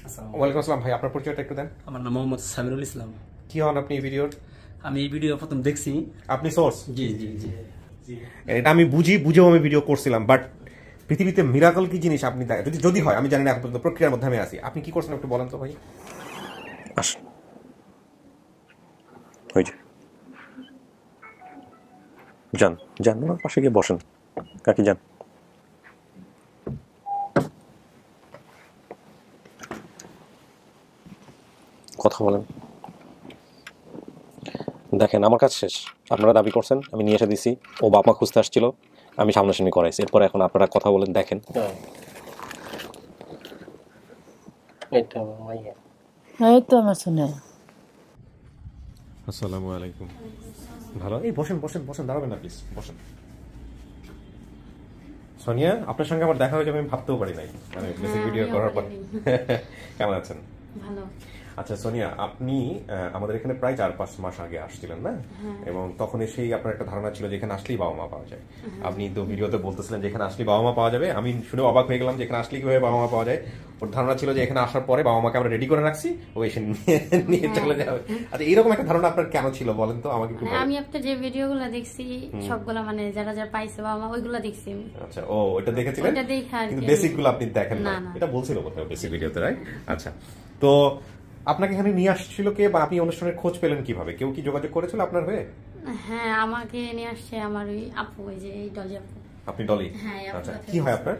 ওয়ালাইকুম আসসালাম ভাই, আপনার পরিচয়টা একটু দেন। আমার নাম মোহাম্মদ সামিরুল ইসলাম। কি হন আপনি এই ভিডিওর? আমি এই ভিডিও প্রথম দেখছি। আপনি সোর্স? জি জি জি। এটা আমি বুঝেও আমি ভিডিও করছিলাম, বাট পৃথিবীতে মিরাকল কি জিনিস আপনি যদি হয়, আমি জানি না, এখন পর্যন্ত প্রক্রিয়ার মধ্যে আমি আছি। আপনি কি করছেন একটু বলেন তো ভাই। আসুন, ওই যে যান যান, ওনার পাশে গিয়ে বসেন। কাকি যান। কথা বলেন। দেখেন, আমার কাজ শেষ, আপনারা দাবি করছেন, আমি নিয়ে এসে দিছি। ও বাপ মা খুঁজতে আসছিল, আমি সামনাসামনি করাইছি। এরপর এখন আপনারা কথা বলেন, দেখেন। আসসালামু আলাইকুম। ভালো? এই বসেন বসেন বসেন, দাঁড়াবেন না প্লিজ, বসেন। সোনিয়া, আপনার সঙ্গে আমার দেখা হয়ে যাবে আমি ভাবতেও পারি নাই, মানে বেসিক ভিডিও করার পর। কেমন আছেন? ভালো। আচ্ছা সোনিয়া, আপনি আমাদের এখানে প্রায় 4-5 মাস আগে আসছিলেন না? এবং তখন এসেই আপনার একটা ধারণা ছিল যে এখানে আসলেই বাবা মা পাওয়া যায়। আপনি তো ভিডিওতে বলতেছিলেন যে এখানে আসলেই বাবা মা পাওয়া যাবে। আমি শুনে অবাক হয়ে গেলাম যে এখানে আসলেই কিভাবে বাবা মা পাওয়া যায়। ওর ধারণা ছিল যে এখানে আসার পরে বাবা মাকে আমরা রেডি করে রাখছি, ও এসে নিয়ে চলে যাবে। আচ্ছা, এরকম একটা ধারণা আপনার কেন ছিল বলেন তো আমাকে একটু। আমি আপনার যে ভিডিওগুলো দেখছি সবগুলা, মানে যারা যারা পাইছে বাবা মা, ওইগুলা দেখছি আমি। আচ্ছা, ও ওটা দেখেছিলেন, কিন্তু বেসিকগুলো আপনি দেখেন না। এটা বলছিল কোথাও বেসিক ভিডিওতে, রাইট? আচ্ছা, তো আপনাকে এখানে নিয়ে আসছিল কে, বা আপনি অনুষ্ঠানের খোঁজ পেলেন কিভাবে? কেউ কি যোগাযোগ করেছিল আপনার হয়ে? হ্যাঁ, আমাকে নিয়ে আসছে আমার ওই আপু, ওই যে এই ডলি আপু। আপনি ডলি? আচ্ছা, কি হয় আপনার?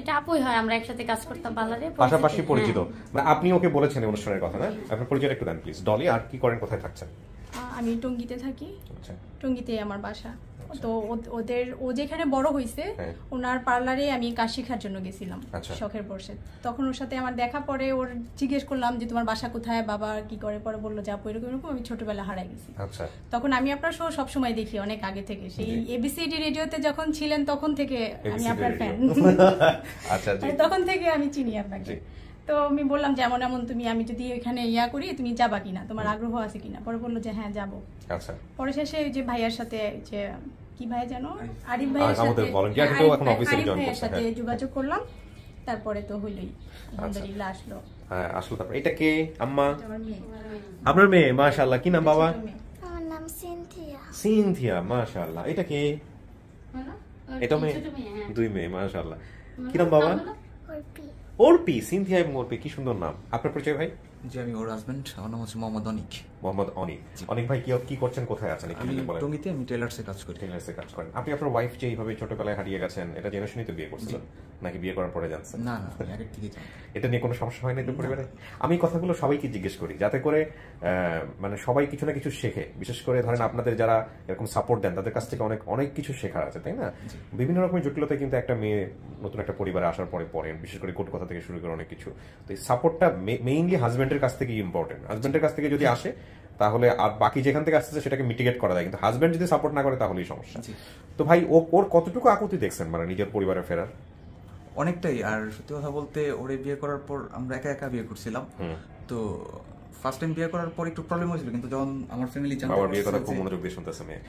এটা আপুই হয়, আমরা একসাথে কাজ করতাম পার্লারে, পাশাপাশি পরিচিত। মানে আপনি ওকে বলেছেন অনুষ্ঠানের কথা, না? আপনার পরিচয় একটু দেন প্লিজ। ডলি, আর কি করেন, কোথায় থাকছেন? আমি টঙ্গীতে থাকি। আচ্ছা, টঙ্গীতে আমার বাসা। তো ও যেখানে বড় হয়েছে, ওনার পার্লারে আমি কাজ শেখার জন্য গেছিলাম শখের বর্ষে। তখন ওর সাথে আমার দেখা, পরে ওর জিজ্ঞেস করলাম যে তোমার বাসা কোথায়, বাবা কি করে। পরে বললো যে আপু এরকম এরকম, আমি ছোটবেলা হারাই গেছি। তখন আমি আপনার শো সবসময় দেখি, অনেক আগে থেকে, সেই এবিসিডি রেডিওতে যখন ছিলেন তখন থেকে আমি আপনার ফ্যান। তখন থেকে আমি চিনি আপনাকে। তো আমি বললাম যে এমন এমন তুমি, আমি যদি এখানে ইয়া করি তুমি যাবা কিনা, তোমার আগ্রহ আছে কিনা। পরে বললো যে হ্যাঁ যাবো। পরে শেষে যে ভাইয়ার সাথে, যে কি ভাই জানো, আরিফ ভাইয়ের সাথে যোগাযোগ করলাম। তারপরে তো হইলই, আলহামদুলিল্লাহ আসলো। হ্যাঁ আসলো। তারপর এটা কে? আম্মা? আপনার মেয়ে? মাশাআল্লাহ। কি নাম বাবা? আমার নাম সিনথিয়া। সিনথিয়া, মাশাআল্লাহ। এটা কে? এটা মেয়ে? দুই মেয়ে, মাশাআল্লাহ। কি নাম বাবা? অর্পি। অর্পি। সিনথিয়া এবং অর্পি, কি সুন্দর নাম। আপনার পরিচয় ভাই? জি, আমি ওর হাজবেন্ড। আমার নাম হচ্ছে মোহাম্মদ অনিক। মোহাম্মদ অনিক। অনিক ভাই, কি করছেন, কোথায় আছেন? আমি টঙ্গীতে, আমি টেলার্সে কাজ করি। টেলার্সে কাজ করেন। আপনি আপনার ওয়াইফ যে এইভাবে ছোটবেলায় হারিয়ে গেছেন, এটা জেনে শুনেই তো বিয়ে করছিলেন, নাকি বিয়ে করার পরে জানছেন? না না, আগের থেকেই জানি। এটা নিয়ে কোনো সমস্যা হয় না তো পরিবারে? আমি কথাগুলো সবাইকে জিজ্ঞেস করি যাতে করে মানে সবাই কিছু না কিছু শেখে। বিশেষ করে ধরেন আপনাদের যারা এরকম সাপোর্ট দেন, তাদের কাছ থেকে অনেক অনেক কিছু শেখার আছে, তাই না? বিভিন্ন রকমের জটিলতা কিন্তু একটা মেয়ে নতুন একটা পরিবারে আসার পরে পড়ে, বিশেষ করে কোট কথা থেকে শুরু করে অনেক কিছু। তো এই সাপোর্টটা মেইনলি হাজবেন্ডের কাছ থেকে ইম্পর্টেন্ট। হাজবেন্ডের কাছ থেকে যদি আসে তাহলে আর বাকি যেখান থেকে আসতেছে সেটাকে মিটিগেট করা যায়, কিন্তু হাজবেন্ড যদি সাপোর্ট না করে তাহলেই সমস্যা। তো ভাই, ওর কতটুকু আকুতি দেখছেন মানে নিজের পরিবারে ফেরার? অনেকটাই। আর সত্যি কথা বলতে, ওরে বিয়ে করার পর আমরা একা একা বিয়ে করছিলাম। তো ফার্স্ট টাইম বিয়ে করার পর একটু প্রবলেম হয়েছিল, কিন্তু যখন আমার ফ্যামিলি জানতে পারছে, বিয়ে কথা খুব মনোযোগ দিয়ে শুনতেছে মেয়ে,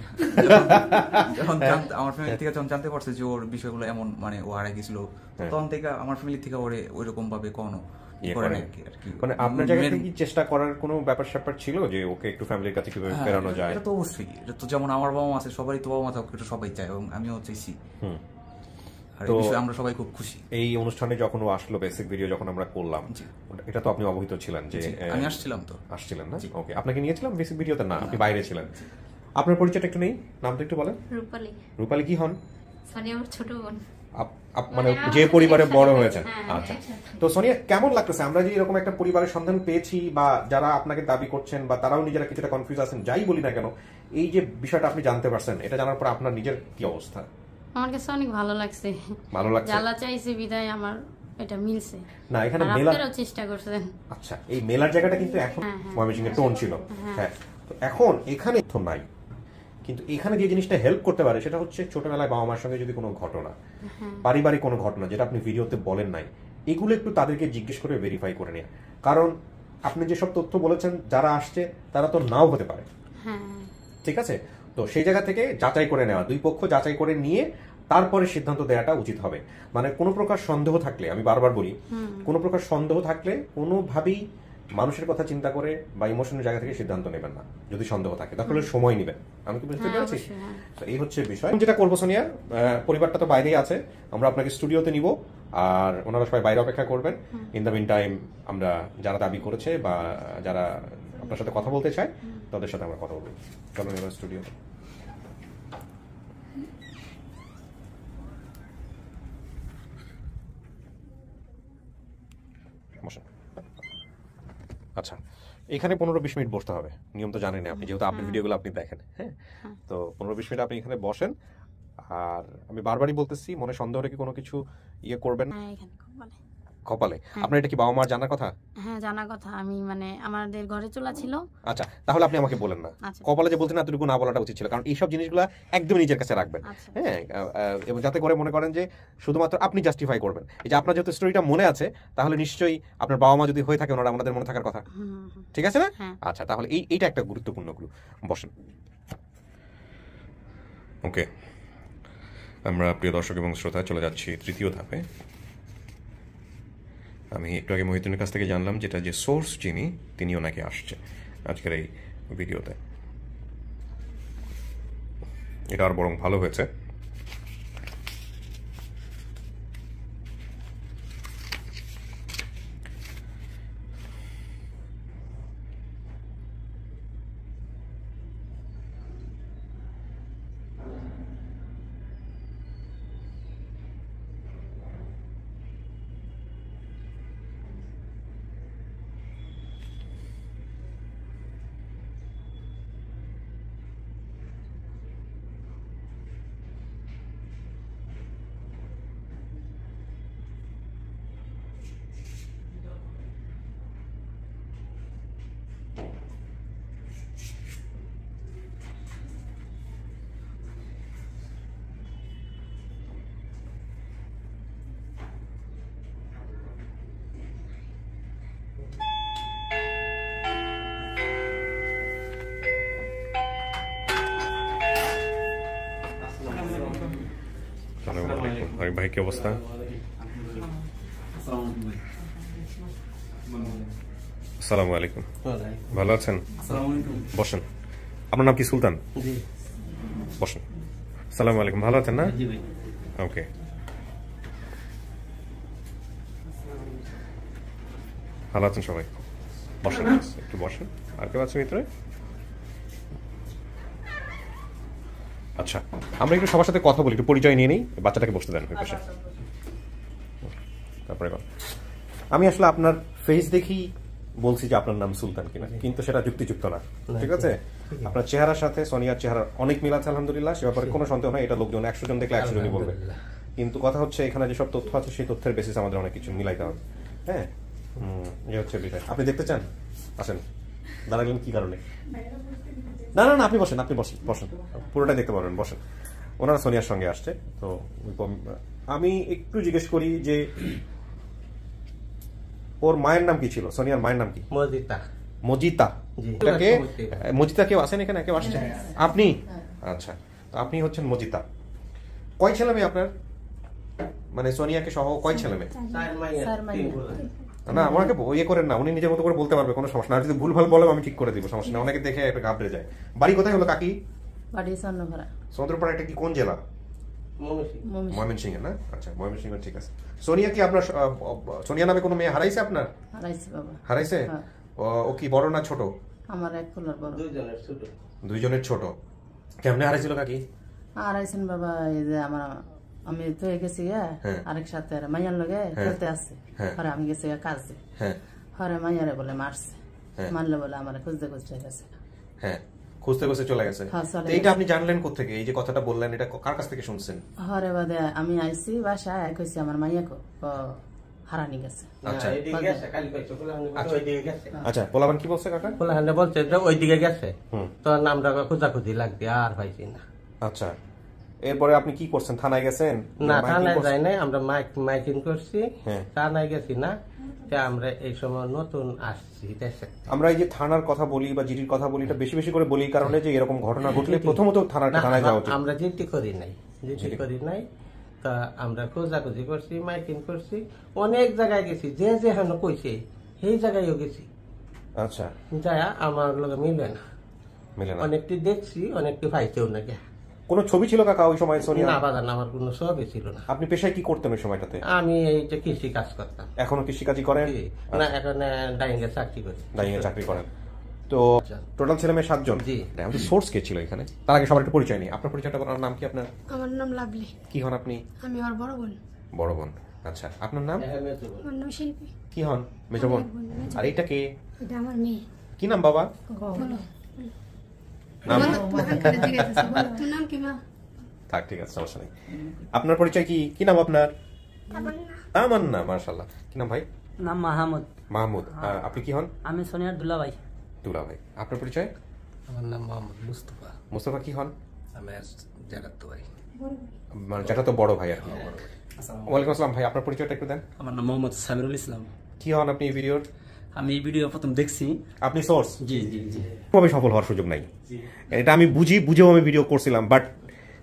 যখন আমার ফ্যামিলি থেকে যখন জানতে পারছে যে ওর বিষয়গুলো এমন, মানে ও হারাই গেছিল, তখন থেকে আমার ফ্যামিলি থেকে ওরে ওইরকম ভাবে কোনো মানে আপনার জায়গা থেকে কি চেষ্টা করার কোনো ব্যাপার স্যাপার ছিল যে ওকে একটু ফ্যামিলির কাছে কিভাবে ফেরানো যায়? এটা তো অবশ্যই, এটা তো যেমন আমার বাবা মা আছে, সবারই তো বাবা মা থাকুক, এটা সবাই চায়, এবং আমিও চাইছি। তো আমরা সবাই খুব খুশি। এই অনুষ্ঠানে যখন ও আসলো, বেসিক ভিডিও যখন আমরা করলাম, এটা তো আপনি অবহিত ছিলেন যে? আমি আসছিলাম। তো আসছিলেন না? ওকে, আপনাকে নিয়েছিলাম বেসিক ভিডিওতে? না, আপনি বাইরে ছিলেন। আপনার পরিচয়টা একটু নেই, নামটা একটু বলেন। রূপালী। রূপালী কি হন? সোনিয়া আমার ছোট বোন। মানে যে পরিবারে বড় হয়েছেন। আচ্ছা, তো সোনিয়া কেমন লাগতেছে আমরা যে এরকম একটা পরিবারের সন্ধান পেয়েছি, বা যারা আপনাকে দাবি করছেন বা তারাও নিজেরা কিছুটা কনফিউজ আছেন, যাই বলি না কেন, এই যে বিষয়টা আপনি জানতে পারছেন, এটা জানার পর আপনার নিজের কি অবস্থা? আমার কাছে অনেক ভালো লাগছে। ভালো লাগছে? জ্বালা চাইছে বিদায় আমার এটা মিলছে না। এখানে মেলার চেষ্টা করছেন। আচ্ছা, এই মেলার জায়গাটা কিন্তু এখন ময়মনসিংহে টোন ছিল। হ্যাঁ, তো এখন এখানে তো নাই, কিন্তু এখানে যে জিনিসটা হেল্প করতে পারে সেটা হচ্ছে ছোটবেলায় বাবা মার সঙ্গে যদি কোনো ঘটনা, পারিবারিক কোনো ঘটনা যেটা আপনি ভিডিওতে বলেন নাই, এগুলো একটু তাদেরকে জিজ্ঞেস করে ভেরিফাই করে নেওয়া। কারণ আপনি যেসব তথ্য বলেছেন, যারা আসছে তারা তো নাও হতে পারে, ঠিক আছে? তো সেই জায়গা থেকে যাচাই করে নেওয়া, দুই পক্ষ যাচাই করে নিয়ে তারপরে সিদ্ধান্ত দেওয়াটা উচিত হবে। মানে কোনো প্রকার সন্দেহ থাকলে, আমি বারবার বলি, কোনো প্রকার সন্দেহ থাকলে কোনোভাবেই মানুষের কথা চিন্তা করে বা ইমোশনের জায়গা থেকে সিদ্ধান্ত নেবেন না। যদি সন্দেহ থাকে তাহলে সময় নেবেন। আমি কি বুঝতে পেরেছি? এই হচ্ছে বিষয়। যেটা করবো সোনিয়া, পরিবারটা তো বাইরেই আছে, আমরা আপনাকে স্টুডিওতে নিব, আর ওনারা সবাই বাইরে অপেক্ষা করবেন। ইন দ্য মিন টাইম আমরা যারা দাবি করেছে বা যারা আপনার সাথে কথা বলতে চায় তাদের সাথে আমরা কথা বলবো। চলুন এবার স্টুডিও। আচ্ছা, এখানে 15-20 মিনিট বসতে হবে, নিয়ম তো জানেন আপনি, যেহেতু আপনার ভিডিওগুলো আপনি দেখেন। হ্যাঁ, তো 15-20 মিনিট আপনি এখানে বসেন। আর আমি বারবারই বলতেছি, মনে সন্দেহ রেখে কোনো কিছু ইয়ে করবেন না। কপালে আপনার এটা কি বাবা মার জানার কথা? হ্যাঁ, জানার কথা। আমি মানে আমাদের ঘরে চলা ছিল। আচ্ছা, তাহলে আপনি আমাকে বলেন না। কপালে যে বলতেন এতটুকু না বলাটা উচিত ছিল, কারণ এইসব জিনিসগুলো একদম নিজের কাছে রাখবেন। হ্যাঁ, এবং যাতে করে মনে করেন যে শুধুমাত্র আপনি জাস্টিফাই করবেন। এই যে আপনার যেহেতু স্টোরিটা মনে আছে, তাহলে নিশ্চয়ই আপনার বাবা মা যদি হয়ে থাকে ওনারা আমাদের মনে থাকার কথা। ঠিক আছে না? আচ্ছা, তাহলে এইটা একটা গুরুত্বপূর্ণ ক্লু। বসেন। ওকে, আমরা প্রিয় দর্শক এবং শ্রোতা চলে যাচ্ছি তৃতীয় ধাপে। আমি একটু আগে মহিউদ্দিনের কাছ থেকে জানলাম যেটা যে সোর্স যিনি, তিনিও নাকি আসছে আজকের এই ভিডিওতে। এটা আর বরং ভালো হয়েছে। ভাই, কি অবস্থা? আসসালামু আলাইকুম। ভালো আছেন? বসেন। আপনার নাম কি? সুলতান। বসেন। আসসালামু আলাইকুম। ভালো আছেন না? ওকে, ভালো আছেন সবাই? বসেন, একটু বসেন। আর কেউ আছে ভিতরে? আচ্ছা, আমরা একটু সবার সাথে কথা বলি, একটু পরিচয় নিয়ে নিই। বাচ্চাটাকে বসতে দেন ওই পাশে। তারপরে আমি আসলে আপনার ফেস দেখি বলছি যে আপনার নাম সুলতান কিনা, কিন্তু সেটা যুক্তিযুক্ত না। ঠিক আছে? আপনার চেহারার সাথে সোনিয়ার চেহারার অনেক মিল আছে আলহামদুলিল্লাহ, সে ব্যাপারে কোনো সন্দেহ নাই। এটা লোকজন 100 জন দেখলে 100 জনই বলবে। কিন্তু কথা হচ্ছে এখানে যেসব তথ্য আছে সেই তথ্যের বেসিস আমাদের অনেক কিছু মিলাইতে হবে। হ্যাঁ, এই হচ্ছে বিষয়। আপনি দেখতে চান? আসেন। দাঁড়ালেন কি কারণে? না না না, আপনি বসেন, আপনি বসেন, বসেন, পুরোটাই দেখতে পারবেন। বসেন। ওনারা সোনিয়ার সঙ্গে আসছে, তো আমি একটু জিজ্ঞেস করি যে ওর মায়ের নাম কি ছিল? সোনিয়ার মায়ের নাম কি? মজিতা। মজিতা? মজিতা কেউ আসেন এখানে? কেউ আসছে? আপনি? আচ্ছা, তো আপনি হচ্ছেন মজিতা। কয় ছেলে মেয়ে আপনার? মানে সোনিয়াকে সহ কয় ছেলে মেয়ে? না, আমাকে ইয়ে করেন না, উনি নিজের মতো করে বলতে পারবে, কোনো সমস্যা না। যদি ভুল ভাল বলে আমি ঠিক করে দিব, সমস্যা না। অনেকে দেখে একটা ঘাবড়ে যায়। বাড়ি কোথায় হলো কাকি? বাড়ি চন্দ্রপাড়া। চন্দ্রপাড়া এটা কি কোন জেলা? ময়মনসিংহ না? আচ্ছা, ময়মনসিংহ, ঠিক আছে। সোনিয়া কি আপনার, সোনিয়া নামে কোনো মেয়ে হারাইছে আপনার? হারাইছে বাবা। হারাইছে? ও কি বড় না ছোট? আমার এক ফুলার বড়। দুইজনের ছোট। কেমনে হারাইছিল কাকি? হারাইছেন বাবা, এই যে আমি তো গেছি আরেক সাথে মাইয়ার লগে খেলতে আসছে, পরে আমি গেছি কাজে, পরে মাইয়ারে বলে মারছে, মারলে বলে আমার খুঁজতে খুঁজতে গেছে। হ্যাঁ, খুঁজতে খুঁজতে চলে গেছে। এইটা আপনি জানলেন কোথেকে? এই যে কথাটা বললেন, এটা কার কাছ থেকে শুনছেন? হরে বাদে আমি আইছি বাসায়, কইছি আমার মাইয়াকে হারানি গেছে। আচ্ছা আচ্ছা, পোলাবান কি বলছে কাকা? পোলাহান বলছে যে ওইদিকে গেছে, তো নামটা খোঁজাখুঁজি লাগবে আর পাইছি না। আচ্ছা, এরপরে আপনি কি করছেন? থানায় গেছেন? না, থানায় যাই নাই, আমরা মাইকিং করছি, থানায় গেছি না। আমরা এই সময় নতুন আসছি। আমরা এই যে থানার কথা বলি বা জিডির কথা বলি, এটা বেশি বেশি করে বলি কারণে যে এরকম ঘটনা ঘটলে প্রথমত থানায় যাওয়া উচিত। আমরা জিডি করি নাই, জিডি করি নাই। তা আমরা খোঁজাখুঁজি করছি, মাইকিং করছি, অনেক জায়গায় গেছি, যে যেখানে কইছে সেই জায়গায়ও গেছি। আচ্ছা, যা আমার লোকে মিলে না, অনেকটি দেখছি, অনেকটি পাইতেও না। কোন ছবি ছিল কাকা ওই সময় সোনিয়া? না বাজার, আমার কোনো ছবি ছিল না। আপনি পেশায় কি করতেন ওই সময়টাতে? আমি এই যে কৃষি কাজ করতাম। এখনো কৃষি কাজই করেন? না, এখন ডাইং এর চাকরি করি। ডাইং এর চাকরি করেন। তো টোটাল ছেলে মেয়ে 7 জন। জি। আমাদের সোর্স কে ছিল এখানে? তার আগে সবার একটু পরিচয় নেই। আপনার পরিচয়টা করার নাম কি আপনার? আমার নাম লাভলি। কি হন আপনি? আমি ওর বড় বোন। বড় বোন, আচ্ছা। আপনার নাম? আমার নাম শিল্পী। কি হন? মেজো বোন। আর এটা কে? এটা আমার মেয়ে। কি নাম বাবা? বলো। নাম? তোর নাম কি মা? থাক, ঠিক আছে, সমস্যা নেই। আপনার পরিচয় কি? কি নাম আপনার? তামান্না। মাশাআল্লাহ। কি নাম ভাই? নাম মাহমুদ। মাহমুদ। আপনি কি হন? আমি সোনিয়ার দুলা ভাই। দুলা ভাই। আপনার পরিচয়? আমার নাম মোহাম্মদ মুস্তাফা। মুস্তাফা কি হন? আমি জ্যাঠাতো ভাই। মানে জ্যাঠাতো বড় ভাই আর কি। ওয়ালাইকুম আসসালাম ভাই, আপনার পরিচয়টা একটু দেন। আমার নাম মোহাম্মদ সামিরুল ইসলাম। কি হন আপনি এই ভিডিওর? আমি এই ভিডিও প্রথম দেখছি। আপনি সোর্স? জি জি জি। আমি সফল হওয়ার সুযোগ নাই, এটা আমি বুঝেও আমি ভিডিও করছিলাম, বাট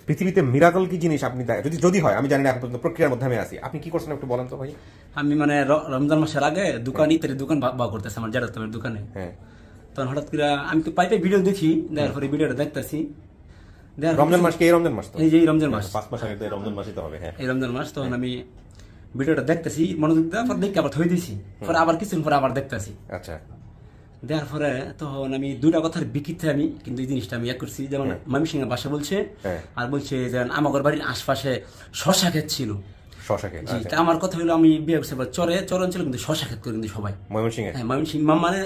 পৃথিবীতে মিরাকল কি জিনিস আপনি যদি হয়, আমি জানি না, এখন পর্যন্ত প্রক্রিয়ার মধ্যে আমি আছি। আপনি কি করছেন একটু বলেন তো ভাই। আমি মানে রমজান মাসের আগে ইত্যাদি দোকান বা করতেছে আমার জ্যাঠাতোর দোকানে। হ্যাঁ। তখন হঠাৎ করে আমি তো পাইপে ভিডিও দেখি, দেখার পরে ভিডিওটা দেখতেছি। রমজান মাস কি? এই রমজান মাস তো? এই যে রমজান মাস, 5 মাস আগে তো রমজান মাসই তো হবে। হ্যাঁ, এই রমজান মাস। তখন আমি ভিডিওটা দেখতেছি, মনোযোগ দেওয়ার পর দেখে আবার থই দিছি, পরে আবার কিছুদিন পরে আবার দেখতেছি। আচ্ছা। দেওয়ার পরে তখন আমি দুইটা কথার বিকিতে আমি কিন্তু এই জিনিসটা আমি করছি, যেমন ময়মনসিংহের ভাষা বলছে, আর বলছে যে আমার বাড়ির আশপাশে শশা ক্ষেত ছিল। শশা ক্ষেত? আমার কথা হলো আমি বিয়ে করছি চর অঞ্চলে কিন্তু শশা ক্ষেত করে কিন্তু সবাই। ময়মনসিংহে? হ্যাঁ, ময়মনসিংহ মানে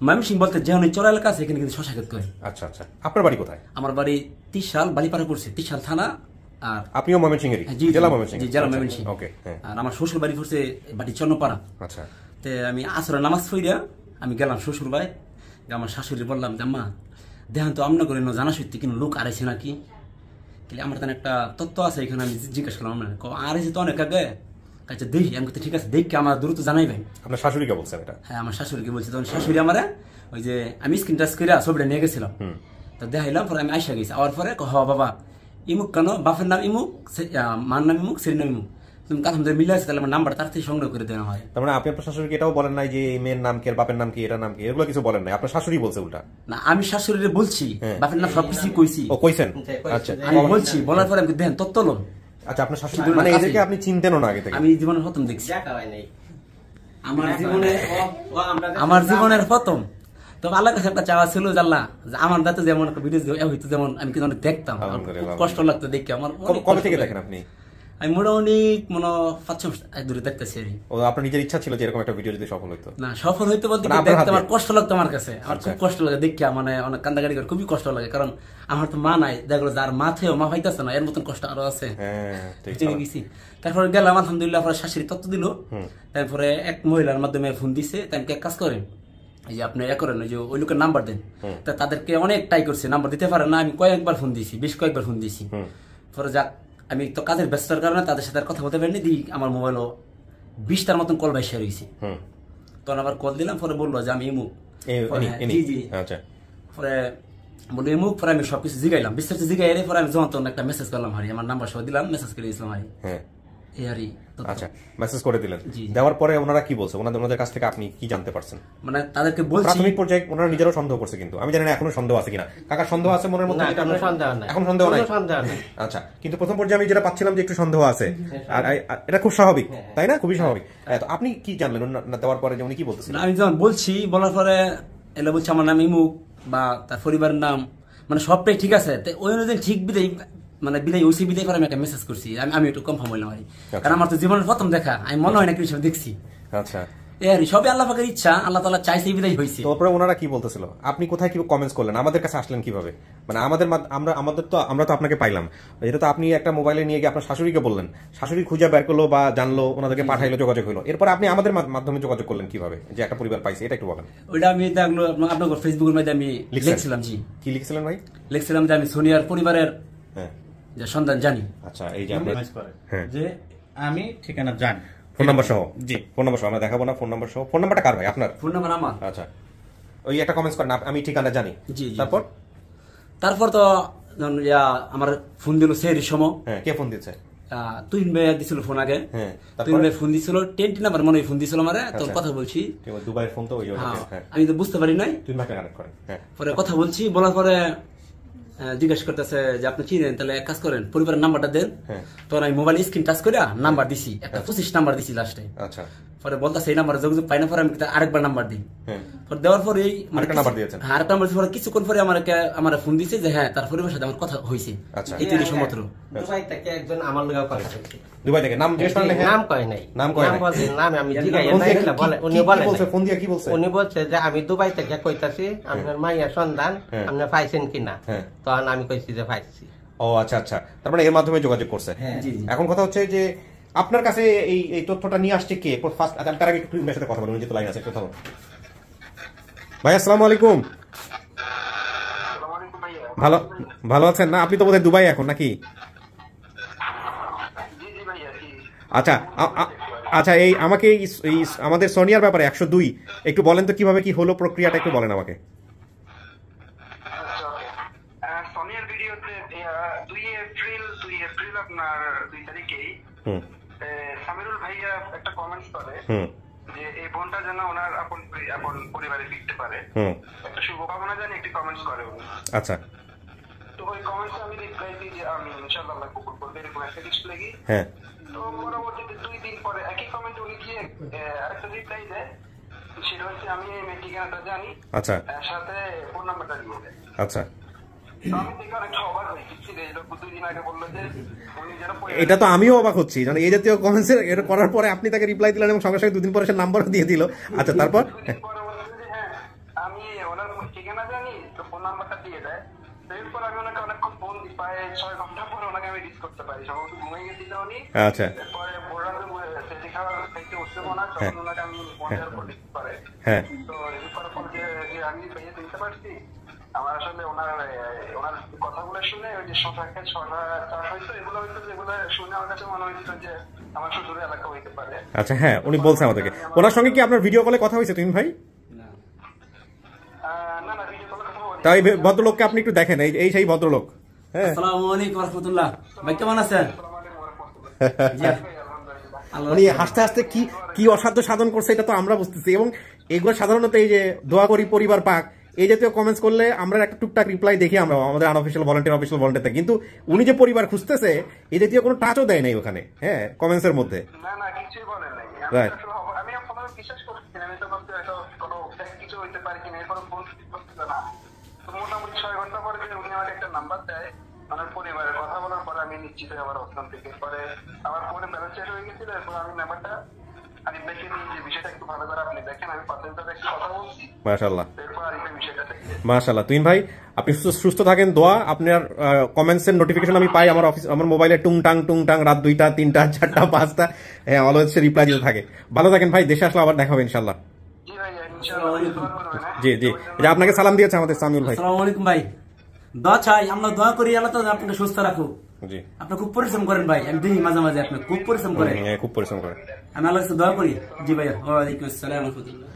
ময়মনসিংহ বলতে যেমন চর এলাকা আছে, এখানে কিন্তু শশা ক্ষেত করে। আচ্ছা আচ্ছা। আপনার বাড়ি কোথায়? আমার বাড়ি 30 সাল বালিপাড়া পড়ছে, 30 সাল থানা। আর আপনিও ময়মনসিংহেরই? জেলা ময়মনসিংহ? জি, জেলা ময়মনসিংহ। ওকে। আর আমার শ্বশুর বাড়ি পড়ছে বাড়ি চন্নপাড়া। আচ্ছা। তে আমি আসরের নামাজ পড়িয়া আমি গেলাম শ্বশুর বাড়ি। আমার শাশুড়ি বললাম যে আম্মা দেখেন তো আপনার করে জানা সত্যি কিন্তু লোক আড়াইছে নাকি, আমার তো একটা তত্ত্ব আছে এখানে। আমি জিজ্ঞেস করলাম আড়াইছে তো অনেক আগে। আচ্ছা দেখি, আমি ঠিক আছে দেখি আমার দ্রুত জানাই ভাই। আপনার শাশুড়িকে বলছেন এটা? হ্যাঁ, আমার শাশুড়িকে বলছি। তখন শাশুড়ি আমার ওই যে আমি স্ক্রিন টাচ করে ছবিটা নিয়ে গেছিলাম, তো দেখাইলাম। পরে আমি আইসা গেছি, আওয়ার পরে হ বাবা ইমুক কেন, বাপের নাম ইমুক, মার নাম ইমুক, সের নাম ইমুক, তুমি কাছে মিলে আছে, তাহলে আমার নাম্বার তার থেকে সংগ্রহ করে দেওয়া হয়। তার মানে আপনি আপনার শাশুড়িকে এটাও বলেন নাই যে এই মেয়ের নাম কি, বাপের নাম কি, এটার নাম কি, এগুলো কিছু বলেন নাই? আপনার শাশুড়ি বলছে উল্টা? না, আমি শাশুড়িরে বলছি, বাপের নাম সবকিছু কইছি। ও কইছেন? আচ্ছা, আমি বলছি, বলার পরে আমি দেখেন তত্ত্ব লোন। আচ্ছা, আপনার শাশুড়ি মানে এদেরকে আপনি চিনতেনও না আগে থেকে? আমি জীবনের প্রথম দেখছি, আমার জীবনের প্রথম। তো আল্লাহর কাছে একটা চাওয়া ছিল, জানলা আমার দাঁতে যেমন একটা ভিডিও হইতো, যেমন আমি কিন্তু অনেক দেখতাম, কষ্ট লাগতো দেখে আমার। কবে থেকে দেখেন আপনি? আমি মোটামুটি 5-6 মাস ধরে দেখতেছি। ও আপনার নিজের ইচ্ছা ছিল যে এরকম একটা ভিডিও যদি সফল হইতো? না, সফল হইতে বলতে আমার কষ্ট লাগতো, আমার কাছে আমার খুব কষ্ট লাগে দেখে, মানে অনেক কান্দাকাটি করে খুবই কষ্ট লাগে, কারণ আমার তো মা নাই। দেখলো যার মাথায়ও মা হইতেছে না, এর মতন কষ্ট আরো আছে। গেছি, তারপরে গেলাম আলহামদুলিল্লাহ। পরে শাশুড়ি তত্ত্ব দিল, তারপরে এক মহিলার মাধ্যমে ফোন দিছে, তাই এক কাজ করেন, এই যে আপনি করেন ওই যে ওই লোকের নাম্বার দেন। তা তাদেরকে অনেক ট্রাই করছে, নাম্বার দিতে পারে না। আমি কয়েকবার ফোন দিয়েছি, বেশ কয়েকবার ফোন দিয়েছি। পরে যাক, আমি তো কাজের ব্যস্ততার কারণে তাদের সাথে কথা বলতে পারিনি। দিই আমার মোবাইলও 20টার মতন কল বাইসে রয়েছে। তখন আবার কল দিলাম, পরে বললো যে আমি ইমুক। পরে বললো ইমুক। পরে আমি সবকিছু জিগাইলাম, বিস্তারিত জিগাই। পরে আমি যখন তখন একটা মেসেজ করলাম, হারি আমার নাম্বার সহ দিলাম, মেসেজ করে দিয়েছিলাম হারি। আচ্ছা, মেসেজ করে দিলেন। দেওয়ার পরে ওনারা কি বলছে? ওনাদের কাছ থেকে আপনি কি জানতে পারছেন? মানে তাদেরকে বলছি, প্রাথমিক পর্যায়ে ওনারা নিজেরও সন্দেহ করছে, কিন্তু আমি জানি না এখনো সন্দেহ আছে কিনা। কাকা সন্দেহ আছে মনের মধ্যে? এখন সন্দেহ নাই? আচ্ছা, কিন্তু প্রথম পর্যায়ে আমি যেটা পাচ্ছিলাম যে একটু সন্দেহ আছে, আর এটা খুব স্বাভাবিক, তাই না? খুবই স্বাভাবিক। তো আপনি কি জানলেন দেওয়ার পরে যে উনি কি বলতেছেন? আমি যখন বলছি, বলার পরে এলে বলছে আমার নাম ইমুক বা তার পরিবারের নাম, মানে সবটাই ঠিক আছে। ওই অনুযায়ী ঠিক বিদায়, মানে বিদায় ওইসি বিদায় করে আমি একটা মেসেজ করছি। আমি একটু কনফার্ম হইলাম ভাই, কারণ আমার তো জীবনের প্রথম দেখা, আমি মনে হয় না কিছু দেখছি। আচ্ছা, সবই আল্লাহ পাকের ইচ্ছা, আল্লাহ তাআলা চাইছে বিদায় হইছে। তারপরে ওনারা কি বলতেছিল? আপনি কোথায় কি কমেন্টস করলেন? আমাদের কাছে আসলেন কিভাবে? মানে আমরা তো আপনাকে পাইলাম, এটা তো আপনি একটা মোবাইলে নিয়ে গিয়ে আপনার শাশুড়িকে বললেন, শাশুড়ি খুঁজে বের করলো বা জানলো, ওনাদেরকে পাঠাইলো, যোগাযোগ হলো। এরপর আপনি আমাদের মাধ্যমে যোগাযোগ করলেন কিভাবে যে একটা পরিবার পাইছে? এটা একটু বলেন। ওইটা আমি দেখলো আপনার ফেসবুকের মধ্যে আমি লিখছিলাম। জি, কি লিখছিলেন ভাই? লিখছিলাম যে আমি সোনিয়ার পরিবারের যে সন্ধান জানি। আচ্ছা, এই যে আমি ঠিকানা জানি, ফোন নাম্বার সহ। জি, ফোন নাম্বার সহ আমরা দেখাবো না। ফোন নাম্বার সহ। ফোন নাম্বারটা কার ভাই? আপনার? ফোন নাম্বার আমার। আচ্ছা, ওই একটা কমেন্টস করেন, আমি ঠিকানা জানি। জি, তারপর তো আমার ফোন দিল সেই সময়। কে ফোন দিচ্ছে? তুহিন ভাই দিছিল ফোন আগে, তুহিন ভাই ফোন দিছিল 20 নাম্বার মনে হয় ফোন দিছিল আমারে, তোর কথা বলছি দুবাইয়ের ফোন তো ওই আমি তো বুঝতে পারি নাই, তুই মাকে কানেক্ট করেন, পরে কথা বলছি, বলার পরে জিজ্ঞাসা করতেছে যে আপনি চিনেন, তাহলে এক কাজ করেন পরিবারের নাম্বারটা দেন, তখন আমি মোবাইল স্ক্রিন টাচ করে নাম্বার দিছি, একটা 25 নাম্বার দিছি লাস্টে। আচ্ছা, পরে বলতেছে এই নাম্বার যোগাযোগ পাই না, পরে আমি আরেকবার নাম্বার দিই, পরে দেওয়ার পরে আরেকটা নাম্বার দিয়েছেন, আরেকটা নাম্বার পরে কিছুক্ষণ পরে আমার ফোন দিছে যে হ্যাঁ তার পরিবারের সাথে আমার কথা হইছে। আচ্ছা, এই 30 মাত্র দুবাই থেকে একজন আমার লগে কথা বলছে, দুবাই থেকে নাম জিজ্ঞেস করলে নাম কয় নাই, নাম বলছে, নাম আমি জিজ্ঞাসা নাই, বলে উনি বলছে ফোন দিয়া কি বলছে, উনি বলছে যে আমি দুবাই থেকে কইতাছি আপনার মাইয়া সন্ধান আপনি পাইছেন কিনা, তখন আমি কইছি যে পাইছি। ও আচ্ছা আচ্ছা, তার মানে এর মাধ্যমে যোগাযোগ করছে। এখন কথা হচ্ছে যে আপনার কাছে এই তথ্যটা নিয়ে আসছে কে ফার্স্ট? তার আগে একটু সাথে কথা বলুন, যেহেতু লাইন আছে কথা বলুন। ভাই আসসালামু আলাইকুম। ভালো ভালো আছেন না? আপনি তো বোধহয় দুবাই এখন নাকি? আচ্ছা আচ্ছা, এই আমাকে আমাদের সোনিয়ার ব্যাপারে 102 একটু বলেন তো কিভাবে কি হলো প্রক্রিয়াটা, একটু বলেন আমাকে। সোনিয়ার ভিডিওতে 2 এপ্রিল আপনার 2 তারিখেই সামিরুল ভাইয়া একটা কমেন্টস করে যে এই বোনটা যেন ওনার আপন পরিবারে ফিরতে পারে, একটা শুভকামনা জানিয়ে একটি কমেন্টস করে উনি। আচ্ছা, তো ওই কমেন্টস আমি রিপ্লাই দিই যে আমি ইনশাআল্লাহ আল্লাহ কবুল করবে, এরকম একটা কিছু লাগি। হ্যাঁ, তো পরবর্তীতে 2 দিন পরে একই কমেন্ট উনি গিয়ে আরেকটা রিপ্লাই দেয়, সেটা হচ্ছে আমি এই মেয়ের ঠিকানাটা জানি, আচ্ছা, সাথে ফোন নাম্বারটা দিয়ে দেয়। আচ্ছা, এটা তো আমিও অবাক হচ্ছি, এই জাতীয় কমেন্টস করার পরে আপনি তাকে রিপ্লাই দিলেন এবং সঙ্গে সঙ্গে 2 দিন পরে সে নাম্বারও দিয়ে দিল। আচ্ছা, তারপর আমি ওনার ঠিকানা জানি, তো ফোন নাম্বারটা দিয়ে দেয়, এরপর আমি ওনাকে অনেকক্ষণ ফোন দিই, প্রায় 6 ঘন্টা পরে ওনাকে আমি রিচ করতে পারি, সম্ভবত ঘুমিয়ে গেছিল উনি। আচ্ছা, এরপরে সেটি খাওয়ার খাইতে উঠতে মনে হয়, তখন ওনাকে আমি ফোন দেওয়ার পর দিতে পারে। হ্যাঁ, তো এরপর যে আমি পেয়ে দিতে পারছি, আমার আসলে ওনার কথাগুলো শুনে ওই যে সংখ্যা 6টা চাষ হইতো, এগুলো হইতো, যেগুলো শুনে আমার কাছে মনে হইতো যে আমার সুদূর এলাকা হইতে পারে। আচ্ছা, হ্যাঁ, উনি বলছেন আমাদেরকে। ওনার সঙ্গে কি আপনার ভিডিও কলে কথা হয়েছে তুমি ভাই? না না, ভিডিও কলে কথা বলি। তাই ভদ্রলোককে আপনি একটু দেখেন, এই সেই ভদ্রলোক। হ্যাঁ, আসসালামু আলাইকুম ওয়া রাহমাতুল্লাহ। ভাই কেমন আছেন? উনি হাসতে হাসতে কি অসাধ্য সাধন করছে এটা তো আমরা বুঝতেছি, এবং এগুলো সাধারণত এই যে দোয়া করি পরিবার পাক এই জাতীয় কমেন্টস করলে আমরা একটা টুকটাক রিপ্লাই দেখি আমরা আমাদের আনঅফিশিয়াল ভলান্টিয়ার অফিশিয়াল ভলান্টিয়ার, কিন্তু উনি যে পরিবার খুঁজতেছে এই জাতীয় কোনো টাচও দেয় নাই ওখানে, হ্যাঁ, কমেন্টস এর মধ্যে। না না, কিছুই বলে নাই। রাইট, আমি আপনাদের বিশ্বাস করছি না, আমি তো ভাবছি হয়তো কোনো কিছু হইতে পারে কিনা, এরপর ফোন করতে না, তো মোটামুটি 6 ঘন্টা পরে উনি আমাকে একটা নাম্বার দেয়, আমার পরিবারের কথা বলার পরে আমি নিশ্চিত হয়ে আমার অবস্থান থেকে, পরে আমার ফোনে ব্যালেন্স শেষ হয়ে গেছিল, এরপর আমি নাম্বারটা আমি দেখে নিই যে বিষয়টা একটু ভালো করে আপনি দেখেন, আমি পার্সেন্টেজ একটু কথা বলছি। মাশাআল্লাহ, এরপর আর এই বিষয়টা থেকে মাশাআল্লাহ। তুইন ভাই আপনি সুস্থ থাকেন, দোয়া আপনার কমেন্টস এর নোটিফিকেশন আমি পাই আমার মোবাইলে টুংটাং রাত 2টা 3টা 4টা 5টা, হ্যাঁ, অলওয়েজ রিপ্লাই দিতে থাকে। ভালো থাকেন ভাই, দেশে আসলে আবার দেখা হবে ইনশাআল্লাহ। জি ভাই, ইনশাআল্লাহ। জি জি, যে আপনাকে সালাম দিয়েছে আমাদের সামিউল ভাই। আসসালামু আলাইকুম ভাই, দোয়া চাই, আমরা দোয়া করি আল্লাহ তাআলা আপনাকে সুস্থ রাখুক। জি, আপনি খুব পরিশ্রম করেন ভাই, আমি দেখি মাঝে মাঝে আপনি খুব পরিশ্রম করেন। হ্যাঁ, খুব পরিশ্রম করেন, আমি আল্লাহর কাছে দোয়া করি। জি ভাই, ওয়া আলাইকুম আসসালাম ওয়া রাহমাতুল্লাহ।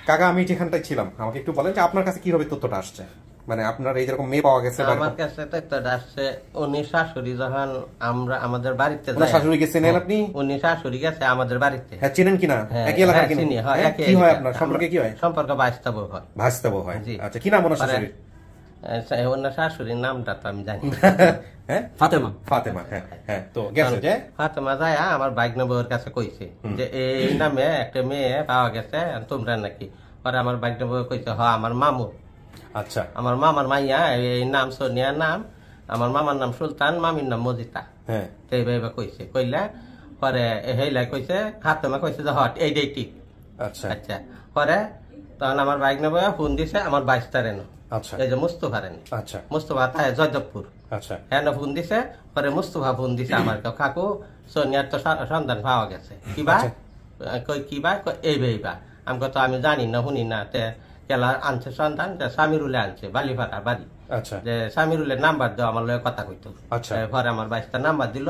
কাকা, আমি যেখানটায় ছিলাম আমাকে একটু বলেন যে আপনার কাছে কিভাবে তথ্যটা আসছে, মানে আপনার এই যেরকম মেয়ে পাওয়া গেছে। আমার কাছে তথ্যটা আসছে উনি শাশুড়ি যখন আমরা আমাদের বাড়িতে যাই, শাশুড়ি গেছেন আপনি? উনি শাশুড়ি গেছে আমাদের বাড়িতে। হ্যাঁ, চিনেন কিনা? একই এলাকার কিনা? কি হয় আপনার সম্পর্কে? কি হয় সম্পর্ক? ভাইস্তা বউ হয়। ভাইস্তা বউ হয়। আচ্ছা, কি নাম ওনার শাশুড়ির? ওনার শাশুড়ির নামটা তো আমি জানি। হ্যাঁ, ফাতেমা। ফাতেমা, হ্যাঁ হ্যাঁ। তো গেছে যে ফাতেমা যায় আমার বাইকনা বউয়ের কাছে কইছে যে এই নামে একটা মেয়ে পাওয়া গেছে, তোমরা নাকি? পরে আমার বাইকনা বউ কইছে হ আমার মামু। আচ্ছা, আমার মামার মাইয়া, এই নাম সোনিয়ার নাম, আমার মামার নাম সুলতান, মামির নাম মজিতা। হ্যাঁ, তো এইভাবে কইছে, কইলা পরে হেইলা কইছে, ফাতেমা কইছে যে হট এইটাই ঠিক। আচ্ছা আচ্ছা, পরে তখন আমার বাইকনা বউ ফোন দিছে আমার 22 তারিখ। আচ্ছা, এই যে মুস্তফা রানী। আচ্ছা, মুস্তফা তাই জয়দেবপুর। আচ্ছা, হ্যাঁ, ফোন দিছে, পরে মুস্তফা ফোন দিছে আমার কাকু সোনিয়ার তো সন্ধান পাওয়া গেছে, কিবা কই কিবা এইবা। আমি তো আমি জানি না, শুনি না, তে কেলা আনছে সন্ধান, সামিরুলে আনছে বালিপাড়া বাড়ি। আচ্ছা, যে সামিরুলের নাম্বার দাও আমার লগে কথা কইতো। আচ্ছা, পরে আমার 22টা নাম্বার দিল,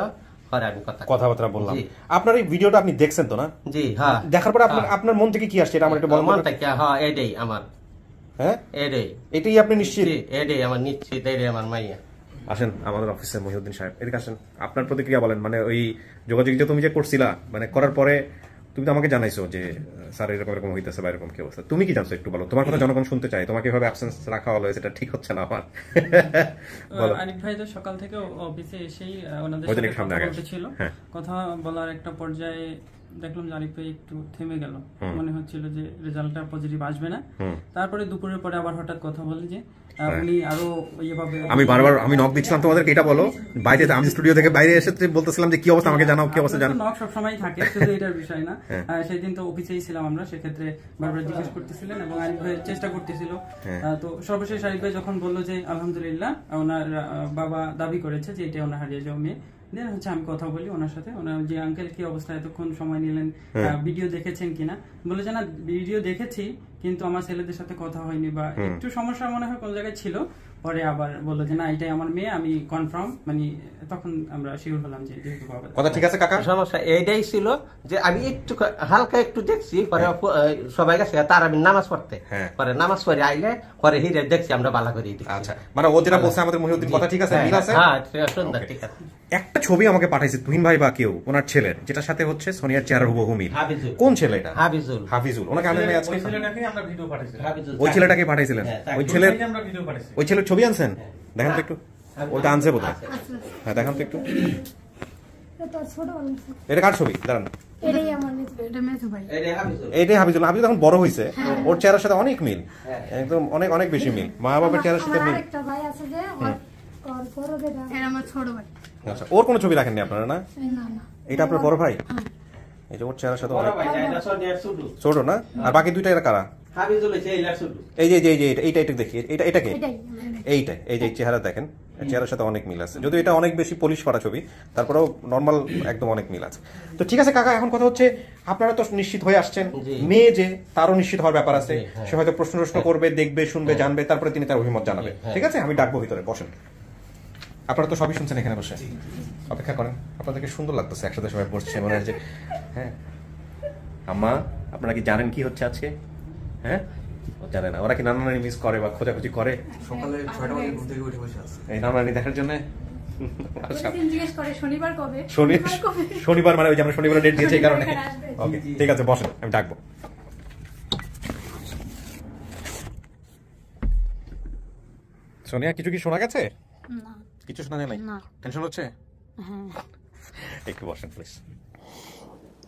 পরে আমি কথাবার্তা বললাম। আপনার এই ভিডিওটা আপনি দেখছেন তো না? জি, হ্যাঁ। দেখার পরে আপনার মন থেকে কি আসছে এটা আমার একটু বলুন। মন থেকে হ্যাঁ, এটাই আমার। হ্যাঁ, এটাই আপনি নিশ্চিত? এটাই আমার নিশ্চিত, এটাই আমার মাইয়া। আসেন আমাদের অফিসে মহিউদ্দিন সাহেব, এদিকে আসেন, আপনার প্রতিক্রিয়া বলেন। মানে ওই যোগাযোগ যে তুমি যে করছিলা, মানে করার পরে তুমি তো আমাকে জানাইছো যে স্যার এরকম এরকম হইতেছে বা এরকম কি অবস্থা, তুমি কি জানছো একটু বলো। তোমার কথা জনগণ শুনতে চাই, তোমাকে এভাবে অ্যাবসেন্স রাখা হলো, সেটা ঠিক হচ্ছে না আমার। আরিফ ভাই তো সকাল থেকে অফিসে এসেই ওনাদের সাথে কথা বলতেছিল, কথা বলার একটা পর্যায়ে দেখলাম যে আরিফ ভাই একটু থেমে গেল, মনে হচ্ছিল যে রেজাল্টটা পজিটিভ আসবে না। তারপরে দুপুরের পরে আবার হঠাৎ কথা বলে যে উনি আরো এইভাবে, আমি বারবার আমি নক দিচ্ছিলাম তোমাদেরকে, এটা বলো বাইরে, আমি স্টুডিও থেকে বাইরে এসে বলতেছিলাম যে কি অবস্থা আমাকে জানাও, কি অবস্থা জানাও। নক সবসময় থাকে, শুধু এটার বিষয় না। সেই দিন তো অফিসেই ছিলাম আমরা, সেক্ষেত্রে বারবার জিজ্ঞেস করতেছিলেন এবং আরিফ ভাই চেষ্টা করতেছিল। তো সর্বশেষ আরিফ ভাই যখন বললো যে আলহামদুলিল্লাহ ওনার বাবা দাবি করেছে যে এটা ওনার হারিয়ে যাওয়া মেয়ে, দেন হচ্ছে আমি কথা বলি ওনার সাথে, ওনার যে আঙ্কেল কি অবস্থা, এতক্ষণ সময় নিলেন, ভিডিও দেখেছেন কিনা, বলে যে না ভিডিও দেখেছি কিন্তু আমার ছেলেদের সাথে কথা হয়নি বা একটু সমস্যা মনে হয় কোন জায়গায় ছিল। পরে আবার বললো যে না এটাই আমার মেয়ে, আমি কনফার্ম, মানে তখন আমরা শিওর হলাম যে কথা ঠিক আছে কাকা। সমস্যা এইটাই ছিল যে আমি একটু হালকা একটু দেখছি, পরে সবাই গেছে তার আমি নামাজ পড়তে, পরে নামাজ পড়ে আইলে পরে হিরে দেখছি আমরা বালা করি। আচ্ছা, মানে ও যেটা বলছে আমাদের মহিউদ্দিন কথা ঠিক আছে, মিল আছে। হ্যাঁ সুন্দর, ঠিক আছে। একটা ছবি আমাকে পাঠাইছে তুহিন ভাই বা কেউ ওনার ছেলের, যেটার সাথে হচ্ছে সোনিয়ার চেহারা হুবহু মিল। কোন ছেলে এটা? হাফিজুল। হাফিজুল, ওনাকে আমি আজকে ওই ছেলেটাকে আমরা ভিডিও পাঠিয়েছিলাম। ওই ছেলেটাকে পাঠাইছিলেন, ওই ছেলের আমরা ভিডিও পাঠিয়েছি। ওই ছেলের ছবি আনছেন, দেখেন তো একটু, ওটা আনছে বোধহয়। হ্যাঁ দেখান তো একটু, এটা কার ছবি? দাঁড়ান, এইটাই হাফিজুল। হাফিজুল এখন বড় হয়েছে, ওর চেহারার সাথে অনেক মিল, একদম অনেক অনেক বেশি মিল, মা বাবার চেহারার সাথে মিল। আচ্ছা, ওর কোনো ছবি রাখেননি আপনারা? না, এটা আপনার বড় ভাই, এই যে ওর চেহারার সাথে ছোট না, আর বাকি দুইটা এরা কারা? এই যে এইটা দেখি, এটাকে এইটা, এই যে চেহারা দেখেন, চেহারার সাথে অনেক মিল আছে, যদিও এটা অনেক বেশি পলিশ করা ছবি, তারপরেও নর্মাল একদম অনেক মিল আছে। তো ঠিক আছে কাকা, এখন কথা হচ্ছে আপনারা তো নিশ্চিত হয়ে আসছেন, মেয়ে যে তারও নিশ্চিত হওয়ার ব্যাপার আছে, সে হয়তো প্রশ্ন করবে, দেখবে, শুনবে, জানবে, তারপরে তিনি তার অভিমত জানাবে। ঠিক আছে, আমি ডাকবো ভিতরে, বসেন। আপনারা তো সবই শুনছেন এখানে বসে, অপেক্ষা করেন। আপনাদেরকে সুন্দর লাগতেছে একসাথে সবাই বসছে, মনে হয় যে হ্যাঁ। আম্মা আপনারা কি জানেন কি হচ্ছে আজকে? হ্যাঁ জানে না, ওরা কি নানা নানি মিস করে বা খোঁজাখুঁজি করে? সকালে 6টা বাজে ঘুম থেকে উঠে বসে আছে এই নানা নানি দেখার জন্য। শনিবার মানে ওই যে আমরা শনিবার ডেট দিয়েছি এই কারণে। ওকে ঠিক আছে, বসেন, আমি ডাকবো। সোনিয়া, কিছু কি শোনা গেছে? না কিছু শোনা যায় নাই? টেনশন হচ্ছে? একটু বসেন প্লিজ।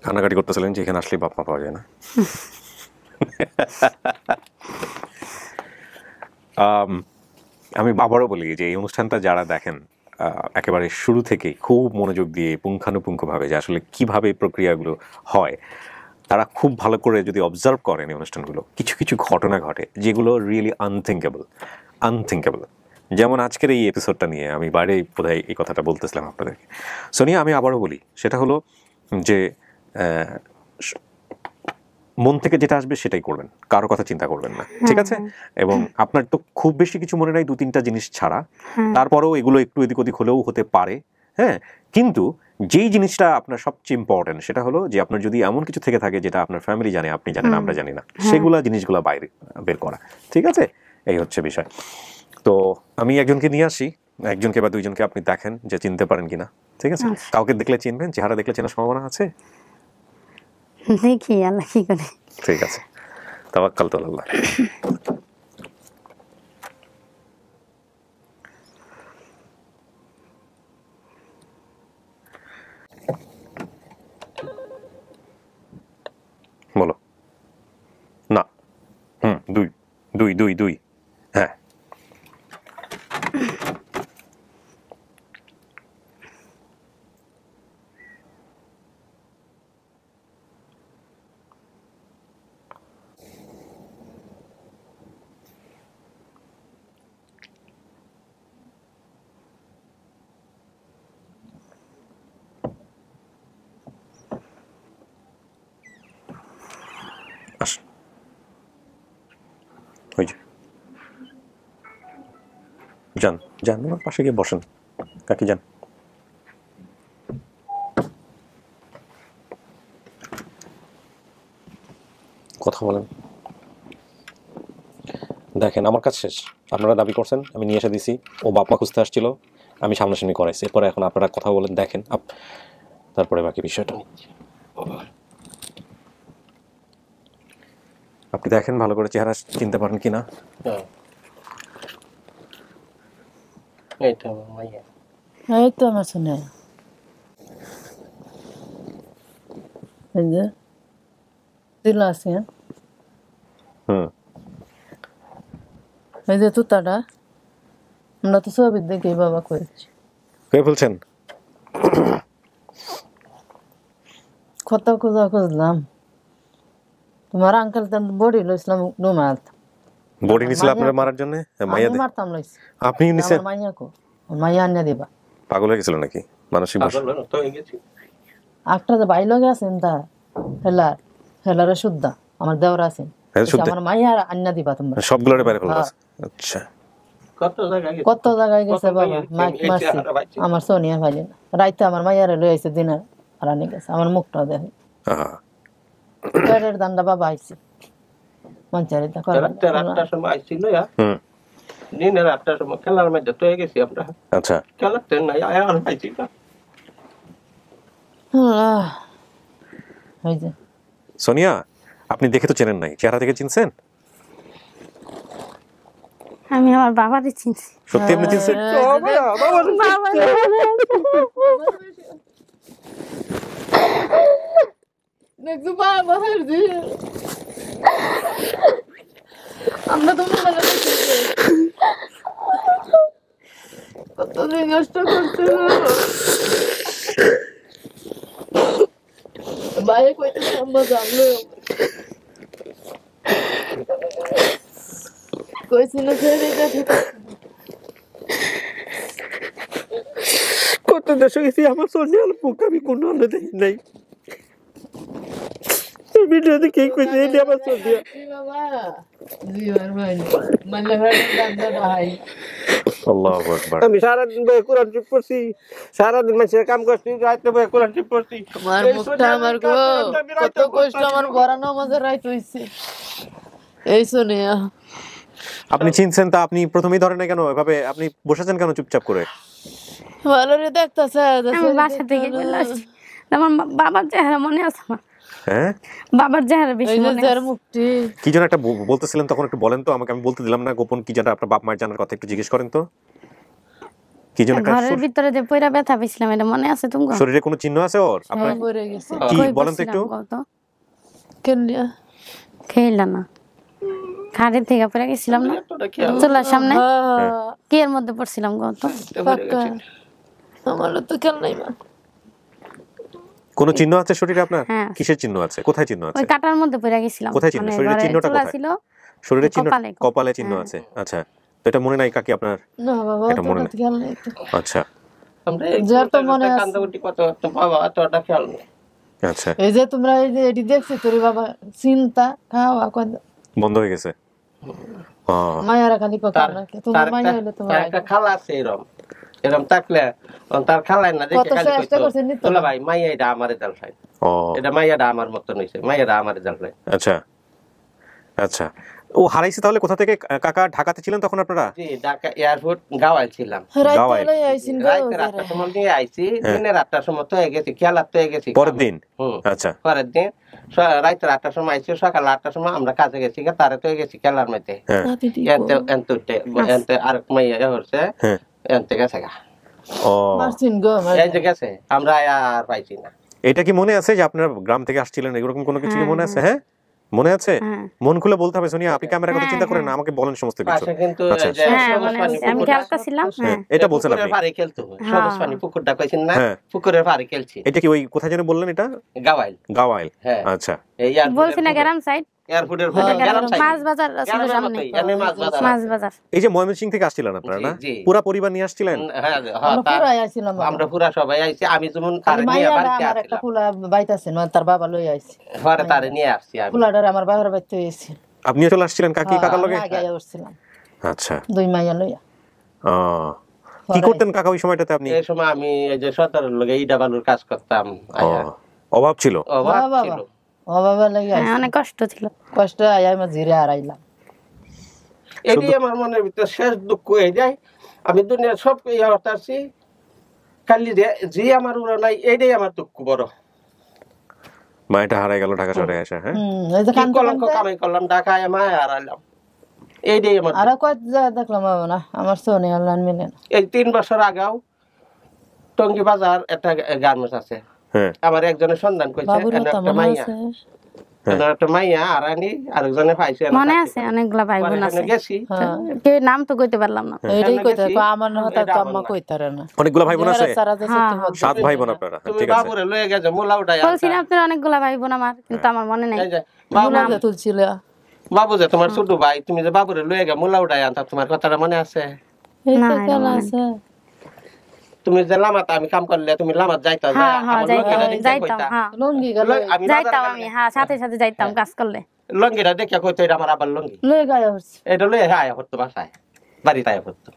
কান্নাকাটি করতেছিলেন যে এখানে আসলে বাপ মা পাওয়া যায় না। আমি আবারও বলি যে এই অনুষ্ঠানটা যারা দেখেন একেবারে শুরু থেকেই খুব মনোযোগ দিয়ে পুঙ্খানুপুঙ্খভাবে যে আসলে কিভাবে প্রক্রিয়াগুলো হয়, তারা খুব ভালো করে যদি অবজার্ভ করেন এই অনুষ্ঠানগুলো, কিছু কিছু ঘটনা ঘটে যেগুলো রিয়েলি আনথিঙ্কেবল। যেমন আজকের এই এপিসোডটা নিয়ে আমি বাইরে বোধহয় এই কথাটা বলতেছিলাম আপনাদেরকে। সোনিয়া, আমি আবারও বলি, সেটা হলো যে মন থেকে যেটা আসবে সেটাই করবেন, কারো কথা চিন্তা করবেন না, ঠিক আছে? এবং আপনার তো খুব বেশি কিছু মনে নাই, 2-3টা জিনিস ছাড়া, তারপরেও এগুলো একটু এদিক ওদিক হলেও হতে পারে, হ্যাঁ। কিন্তু যেই জিনিসটা আপনার সবচেয়ে ইম্পর্টেন্ট সেটা হলো যে আপনার যদি এমন কিছু থেকে থাকে যেটা আপনার ফ্যামিলি জানে, আপনি জানেন, আমরা জানি না, সেগুলা জিনিসগুলো বাইরে বের করা, ঠিক আছে? এই হচ্ছে বিষয়। তো আমি একজনকে নিয়ে আসি, একজনকে বা দুইজনকে আপনি দেখেন যে চিনতে পারেন কিনা, ঠিক আছে? কাউকে দেখলে চিনবেন, চেহারা দেখলে চেনার সম্ভাবনা আছে? দেখি আল্লাহ কি করে। ঠিক আছে, তাওয়াক্কাল তো আল্লাহ। বলো না। দুই হ্যাঁ। ওই যে যান আমার পাশে গিয়ে বসেন, কাকি যান। কথা বলেন। দেখেন, আমার কাজ শেষ, আপনারা দাবি করছেন, আমি নিয়ে এসে দিছি। ও বাপ মা খুঁজতে আসছিল, আমি সামনাসামনি করাইছি, এরপরে এখন আপনারা কথা বলেন, দেখেন তারপরে বাকি বিষয়টা আপনি দেখেন ভালো করে চেহারা চিনতে পারেন কিনা। এই তো মাইয়া, এই তো আমার শুনে এই যে দিল আছে, এই যে তুতাটা আমরা তো ছবি দেখে বাবা করেছি। কে বলছেন? কত খোঁজা খুঁজলাম, তোমার আঙ্কেল তো বডি লইছিলাম ডুমাত, বডি নিছিল আপনারা মারার জন্য? মাইয়া দে মারতাম লইছি আপনি নিছেন? মাইয়া কো মাইয়া আনিয়া দিবা। পাগল হয়ে গেছিল নাকি? মানসিক পাগল তো হয়ে গেছি। একটা যে বাইল গেছেন তা হেলারে শুদ্ধা আমার দেওয়ার আছেন, আমার মাইয়া আনিয়া দিবা তোমরা সবগুলোরে বাইরে ফেলবা। আচ্ছা কত জায়গায় গেছে বাবা, মাইক মারছি আমার সোনিয়া ভাইলেন, রাইতে আমার মাইয়ারে লই আইছে, দিনে রানি গেছে, আমার মুখটা দেখে পেটের দান্ডা বাবা আইছে মঞ্চারিতা করে। রাতটার সময় আইছিল, দিনের 8টার সময় খেলার মধ্যে তো গেছি আমরা। আচ্ছা খেলাতে না আর পাইছি না। সোনিয়া, আপনি দেখে তো চেনেন নাই, চেহারা থেকে চিনছেন? আমি আমার বাবাকে চিনছি। সত্যি আপনি চিনছেন? আমরা তো কতদিন কষ্ট করতে বাইরে কইতে সম্ভব জানলো কইছিল কত দেশে গেছি, আমার সোনিয়ার মুখ আমি কোনো আলো দেখি নাই। ভিডিও দেখে কইছে এই আমার সোনিয়া। বাবা জীবন ভাই মানে ভাই দাদা ভাই আল্লাহু আকবার। আমি সারাদিন বই কোরআন চুপ করছি, সারাদিন মানুষের কাম করছি, রাতে বই কোরআন চুপ করছি। আমার মুখটা আমার গো কত কষ্ট, আমার বরানো আমাদের রাইত হইছে। এই সোনিয়া আপনি চিনছেন তা আপনি প্রথমেই ধরেন না কেন? এভাবে আপনি বসেছেন কেন চুপচাপ করে? ভালো রে দেখতাছে আমি বাসা থেকে চলে আসছি, আমার বাবার চেহারা মনে আছে আমার। হ্যাঁ বাবার চেহারা বেশি মনে আছে। মুখটি কি যেন একটা বলতেছিলেন তখন, একটু বলেন তো আমাকে, আমি বলতে দিলাম না। গোপন কি যেটা আপনার বাপ মায়ের জানার কথা একটু জিজ্ঞেস করেন তো। কি যেন একটা ঘরের ভিতরে যে পয়রা ব্যথা পেয়েছিলাম, এটা মনে আছে তোমার? শরীরে কোনো চিহ্ন আছে ওর আপনার? পড়ে গেছে কি বলেন তো একটু। কেলিয়া খেলা না, খাড়ের থেকে পড়ে গেছিলাম না চুলার সামনে, কি এর মধ্যে পড়ছিলাম গত। আমার তো খেল নাই মা। কোন চিহ্ন আছে শরীরে আপনার? কিসের চিহ্ন আছে? কোথায় চিহ্ন আছে? ওই কাটার মধ্যে পড়ে গেছিলাম। কোথায় চিহ্ন? শরীরের চিহ্নটা কোথায়? শরীরের চিহ্ন কপালে চিহ্ন আছে। আচ্ছা, তো এটা মনে নাই কাকি আপনার? না বাবা, এটা মনে নাই। আচ্ছা, আমরা যা তো মনে আছে কান্দাকুটি কত তো বাবা তোটা খেয়াল নেই। আচ্ছা, এই যে তোমরা এই যে এডি দেখছো তোর বাবা চিন্তা খাওয়া কোন বন্ধ হয়ে গেছে। মায়ারা খালি কথা না, তোমার মায়া হইলে তোমার একটা খালা আছে এরকম থাকলে তার খালাই না দেখে খালি কইতো তোলা ভাই মাইয়া এটা আমারে দাল খাই। এটা মাইয়াটা আমার মতন হইছে, মাইয়াটা আমারে দাল খাই। আচ্ছা আচ্ছা, ও হারাইছে তাহলে কোথা থেকে? কাকা ঢাকাতে ছিলেন তখন আপনারা? জি, ঢাকা এয়ারপোর্ট গাওয়াল ছিলাম। গাওয়াল আইছিন রাতে 8টার সময় দিয়ে আইছি, দিনের 8টার সময় তো গেছি, খেলা তো গেছি পরের দিন। আচ্ছা, পরের দিন রাতে 8টার সময় আইছি, সকাল 8টার সময় আমরা কাজে গেছি, তারে তো গেছি খেলার মধ্যে। এনতে আরেক মাইয়া হচ্ছে এনতে গেছে গা। মারছিন গো এই যে গেছে, আমরা আর পাইছি না। এটা কি মনে আছে যে আপনারা গ্রাম থেকে আসছিলেন, এরকম কোনো কিছু কি মনে আছে? হ্যাঁ মনে আছে? মন খুলে বলতে হবে সোনিয়া, আপনি ক্যামেরার কথা চিন্তা করেন না, আমাকে বলেন সমস্ত কিছু। কিন্তু আমি খেলতেছিলাম, এটা বলছেন আপনি? পারে খেলতে হয়, সবুজ পানি পুকুরটা কইছেন না, পুকুরের পারে খেলছি। এটা কি ওই কোথায় যেন বললেন? এটা গাওয়াইল। গাওয়াইল, হ্যাঁ আচ্ছা। বলছি না গ্রাম সাইড, এয়ারপোর্টের মাছ বাজার আসলে সামনে, মাছ বাজার। এই যে ময়মনসিংহ থেকে আসছিলেন আপনারা না? পুরো পরিবার নিয়ে আসছিলেন? হ্যাঁ, আমরা পুরা সবাই আইছি। আমি যেমন তারে নিয়ে বাড়িতে আসছিলাম, একটা ফুলা বাইতে আছে না, তার বাবা লই আইছে, পরে তারে নিয়ে আসছি আমি। ফুলাটার আমার বাবার বাইতে হইছে। আপনিও চলে আসছিলেন কাকি কাকার লগে? আগে আসছিলাম। আচ্ছা, দুই মাইয়া লইয়া। কি করতেন কাকা ওই সময়টাতে আপনি? এই সময় আমি এই যে সরকারের লগে ইটা বালুর কাজ করতাম। অভাব ছিল? অভাব ছিল, অভাবে লাগে অনেক কষ্ট ছিল। কষ্ট আই আমি জিরে হারাইলাম। এটি আমার মনের ভিতর শেষ দুঃখ হয়ে যায়। আমি দুনিয়ার সব ইয়া করতেছি, খালি যে আমার উড়া নাই এইটাই আমার দুঃখ বড়। মায়েরটা হারাই গেল ঢাকা শহরে এসে। হ্যাঁ, কলঙ্ক কামাই করলাম ঢাকায়, মায় হারাইলাম, এইটাই আমার। আর কত দেখলাম না আমার সোনি আল্লাহ মিলে না। এই 3 বছর আগেও টঙ্গী বাজার একটা গার্মেন্টস আছে, আমার একজনের সন্ধান কইছে একটা মাইয়া, একটা মাইয়া আরানি আরেকজনে পাইছে, মনে আছে অনেকগুলা ভাই বোন আছে, গেছি কে নাম তো কইতে পারলাম না। এইটাই কইতে আমার হতা তো আম্মা কইতারে না। অনেকগুলা ভাই বোন আছে, 7 ভাই বোন আপনারা। ঠিক আছে, বাবুরে লয়ে গেছে মোলা উঠায়। বলছিলাম আপনার অনেকগুলা ভাই বোন আমার, কিন্তু আমার মনে নাই। বাবু তুলছিল, বাবু যে তোমার ছোট ভাই, তুমি যে বাবুরে লয়ে গে মোলা উঠায় আনতা, তোমার কথাটা মনে আছে? এই তো কেন আছে? তুমি যে লামাত আমি কাম করলে তুমি লামাত যাইতা? যাইতাম আমি, হ্যাঁ সাথে সাথে যাইতাম কাজ করলে। লঙ্গিটা দেখে কইতো এটা আমার আবার লঙ্গি, লয়ে গায় হচ্ছে এটা লয়ে আয়া করতো বাসায়, বাড়িতে আয়া করতো।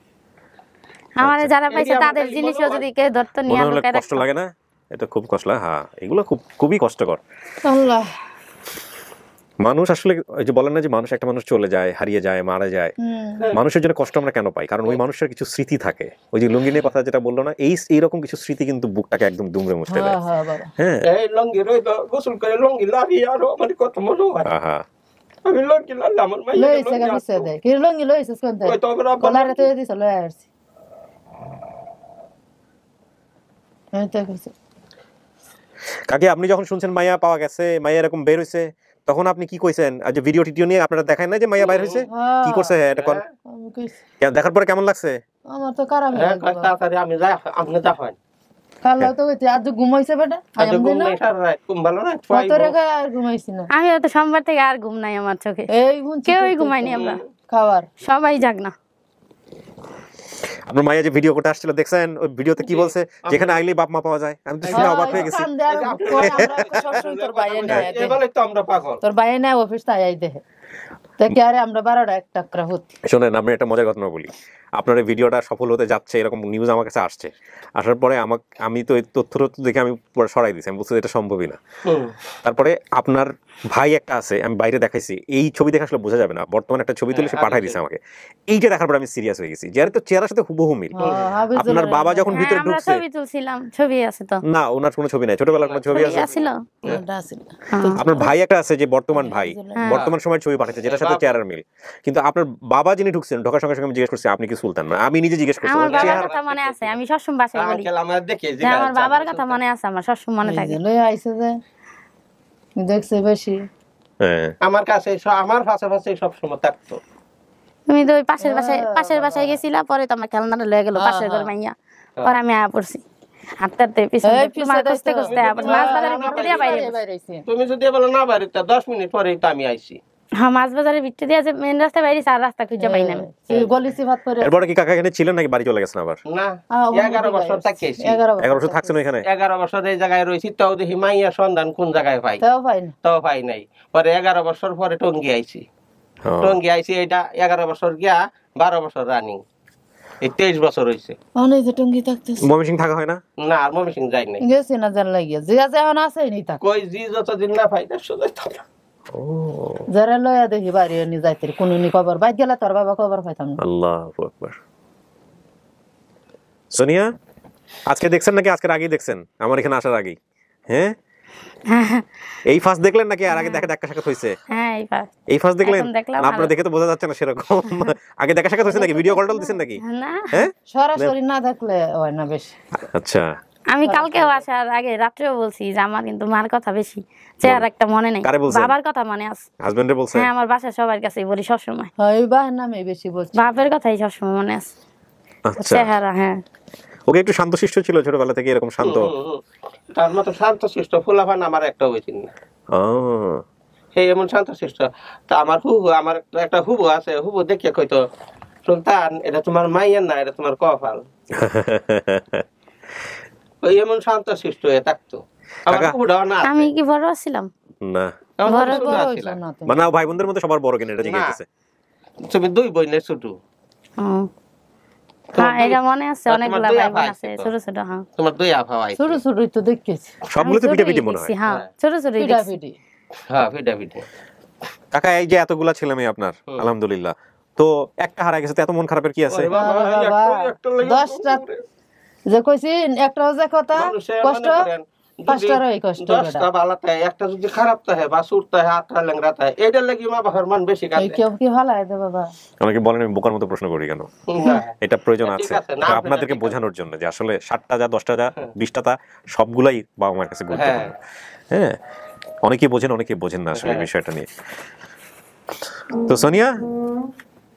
আমার যারা পাইছে তাদের জিনিসও যদি কেউ ধরতো নিয়ে আসলে কষ্ট লাগে না? এটা খুব কষ্ট লাগে। হ্যাঁ, এগুলো খুবই কষ্টকর। আল্লাহ, মানুষ আসলে ওই যে বলেন না যে মানুষ একটা মানুষ চলে যায়, হারিয়ে যায়, মারা যায়, মানুষের জন্য কষ্ট আমরা কেন পাই? কারণ ওই মানুষের কিছু স্মৃতি থাকে। ওই যে লুঙ্গি নিয়ে কথা যেটা বললো না, এইরকম কিছু স্মৃতি কিন্তু বুকটাকে একদম দুমড়ে মুছতে দেয়। হ্যাঁ, এই লঙ্গি রইতো গোসল করে লঙ্গি লাভি আর মানে কত মনে হয়। আমি লঙ্গি লাল আমার মাই লইছে গাবিছে দে কি লঙ্গি লইছে কোন দে কলারে তো দিছ লয় আসছি। হ্যাঁ তো কইছে কাকি, আপনি যখন শুনছেন মাইয়া পাওয়া গেছে, মাইয়া এরকম বের হইছে, তখন আপনি কি কইছেন? আজ ভিডিও টিডিও নিয়ে আপনারা দেখায় না যে মাইয়া বাইরে হইছে, কি করছে এটা কোন? দেখার পরে কেমন লাগছে? আমার তো কারাম তাড়াতাড়ি আমি যাই, আপনি যাবেন কালো তো কইতে আজ ঘুমাইছে বেটা, আজ ঘুমাই সারা রাত, ঘুম ভালো না? কত রেখা আর ঘুমাইছি না আমি। তো সোমবার থেকে আর ঘুম নাই আমার চোখে, এই কেউই ঘুমাইনি, আমরা খাবার সবাই জাগ না। আপনার মাইয়া যে ভিডিও করতে আসছিল দেখছেন? ওই ভিডিওতে কি বলছে, যেখানে আইলে বাপ মা পাওয়া যায়? আমি তো শুনে অবাক হয়ে গেছি। তোর বাইরে নাই, এবারে তো আমরা পাগল, তোর বাইরে নাই অফিস তাই আই দেখে দেখে আরে আমরা 12টা একটা টাকরা হচ্ছে। শোনেন, আমি একটা মজার ঘটনা বলি। আপনার এই ভিডিওটা সফল হতে যাচ্ছে এরকম নিউজ আমার কাছে আসছে, আসার পরে আমি তো এই তথ্যটা দেখে আমি পুরো সরাই দিয়েছি, আমি বুঝতে এটা সম্ভবই না। তারপরে আপনার ভাই একটা আছে, আমি বাইরে দেখাইছি, এই ছবি দেখে আসলে বোঝা যাবে না, বর্তমানে একটা ছবি তুলে সে পাঠাই দিয়েছে আমাকে। এইটা দেখার পর আমি সিরিয়াস হয়ে গেছি, যার তো চেহারার সাথে হুবহু মিল। আপনার বাবা যখন ভিতরে ঢুকছে, ছবি তুলছিলাম, ছবি আছে তো? না, ওনার কোনো ছবি নাই, ছোটবেলার কোনো ছবি আছে? ছিল। আপনার ভাই একটা আছে যে বর্তমান ভাই, বর্তমান সময়ের ছবি পাঠাচ্ছে, যেটার সাথে চেহারার মিল। কিন্তু আপনার বাবা যিনি ঢুকছেন, ঢোকার সঙ্গে সঙ্গে আমি জিজ্ঞেস করছি আপনি কি সুলতান? না, আমি নিজে জিজ্ঞেস করছি। আমার বাবার কথা মনে আছে, আমি সবসময় বাসায় বলি, আমার বাবার কথা মনে আছে, আমার সবসময় মনে থাকে। লই আইছে যে দেখছে বেশি, আমার কাছে আমার পাশাপাশি সব সময় থাকতো। তুমি তো ওই পাশের বাসায় গেছিলা, পরে তো আমার খেলনাটা লয়ে গেল পাশের ঘর মাইয়া, পরে আমি আয়া পড়ছি হাঁটতে হাঁটতে পিছনে খুঁজতে খুঁজতে মাছ বাজারের ভিতরে দিয়ে বাইরে। তুমি যদি বলো না বাইরে, 10 মিনিট পরে তো আমি আইছি। হ্যাঁ, মাছ বাজারের ভিতরে দিয়ে মেন রাস্তায় বাইরে, আর রাস্তা খুঁজে পাই না আমি। গলিসি ভাত করে। এরপরে কি কাকা এখানে ছিলেন নাকি বাড়ি চলে গেছেন আবার? না, 11 বছর থাকেছি। 11 বছর থাকছেন এখানে? 11 বছর এই জায়গায় রইছি, তাও দেখি মাইয়া সন্ধান কোন জায়গায় পাই, তাও পাই নাই। পরে 11 বছর পরে টঙ্গী আইছি। টঙ্গী আইছি, এটা 11 বছর গিয়া 12 বছর রানিং, এই 23 বছর হইছে। অনেক যে টঙ্গী থাকতেছে। ময়মনসিংহ থাকা হয় না? না, আর ময়মনসিংহ যাই নাই, গেছি না জান লাগিয়া, জিয়া এখন আছে নি তা কই জি যতদিন না পাই তার সুযোগ থাকে। যারা লয়া দেখি বাড়ি নি যাইতে কোন নি খবর বাইক গেলে তোর বাবা খবর পাইতাম না। আল্লাহু আকবার। সোনিয়া, আজকে দেখছেন নাকি আজকের আগেই দেখছেন আমার এখানে আসার আগেই? হ্যাঁ, এই ফার্স্ট দেখলেন নাকি আর আগে দেখা সাক্ষাৎ হইছে? হ্যাঁ, এই ফার্স্ট দেখলেন। আপনারা দেখে তো বোঝা যাচ্ছে না সেরকম। আগে দেখা সাক্ষাৎ হইছে নাকি? ভিডিও কল দিছেন নাকি? না, হ্যাঁ, সরাসরি না দেখলে হয় না বেশি। আচ্ছা, আমি কালকেও আসার আগে রাত্রেও বলছি যে আমার কিন্তু মার কথা বেশি, চেহারা একটা মনে নেই, বাবার কথা মনে আছে। হাজবেন্ডে বলছেন? হ্যাঁ, আমার বাসায় সবার কাছেই বলি সবসময়। হয় বাবার নামে বেশি বলছি, বাপের কথাই সবসময় মনে আছে। চেহারা, হ্যাঁ। ওকে একটু শান্তশিষ্ট ছিল ছোটবেলা থেকে, এরকম শান্ত? তার মতো শান্তশিষ্ট ফুলাফান আমার একটা হয়েছিল না। এই এমন শান্তশিষ্ট। তা আমার একটা হুবু আছে, হুবু দেখে কইতো, সুলতান এটা তোমার মাইয়ের না, এটা তোমার কপাল। ওই এমন শান্তশিষ্ট হয়ে থাকতো। আমি কি বড় ছিলাম? না, মানে ভাই বোনদের মধ্যে সবার বড় কিনা এটা জিজ্ঞেস করছে। তুমি 2 বোনের ছোট? হ্যাঁ, এটা মনে আছে, অনেকগুলা ভাই বোন আছে ছোট ছোট। হ্যাঁ, তোমার 2 আপা আছে? ছোট ছোটই তো দেখেছি, সবগুলো তো পিটাপিটি মনে হয়। হ্যাঁ, ছোট ছোটই দেখছি। হ্যাঁ, পিটাপিটি। কাকা, এই যে এতগুলা ছেলে মেয়ে আপনার, আলহামদুলিল্লাহ, তো একটা হারা গেছে, তো এত মন খারাপের কি আছে? 10টা যে কইছি একটা যে কথা কষ্ট 5টারও এই কষ্ট। 10টা ভালো থাকে, একটা যদি খারাপ থাকে বা সুরতে হাতটা ল্যাংড়া থাকে, এইটার লাগি মা বাবার মান বেশি কাটে। কেউ কি ভালো আছে বাবা? অনেকে বলেন আমি বোকার মতো প্রশ্ন করি কেন, এটা প্রয়োজন আছে আপনাদেরকে বোঝানোর জন্য যে আসলে 7টা যা 10টা যা 20টা তা সবগুলাই বাবা মার কাছে গুরুত্বপূর্ণ। হ্যাঁ, অনেকেই বোঝেন অনেকেই বোঝেন না আসলে বিষয়টা নিয়ে। তো সোনিয়া,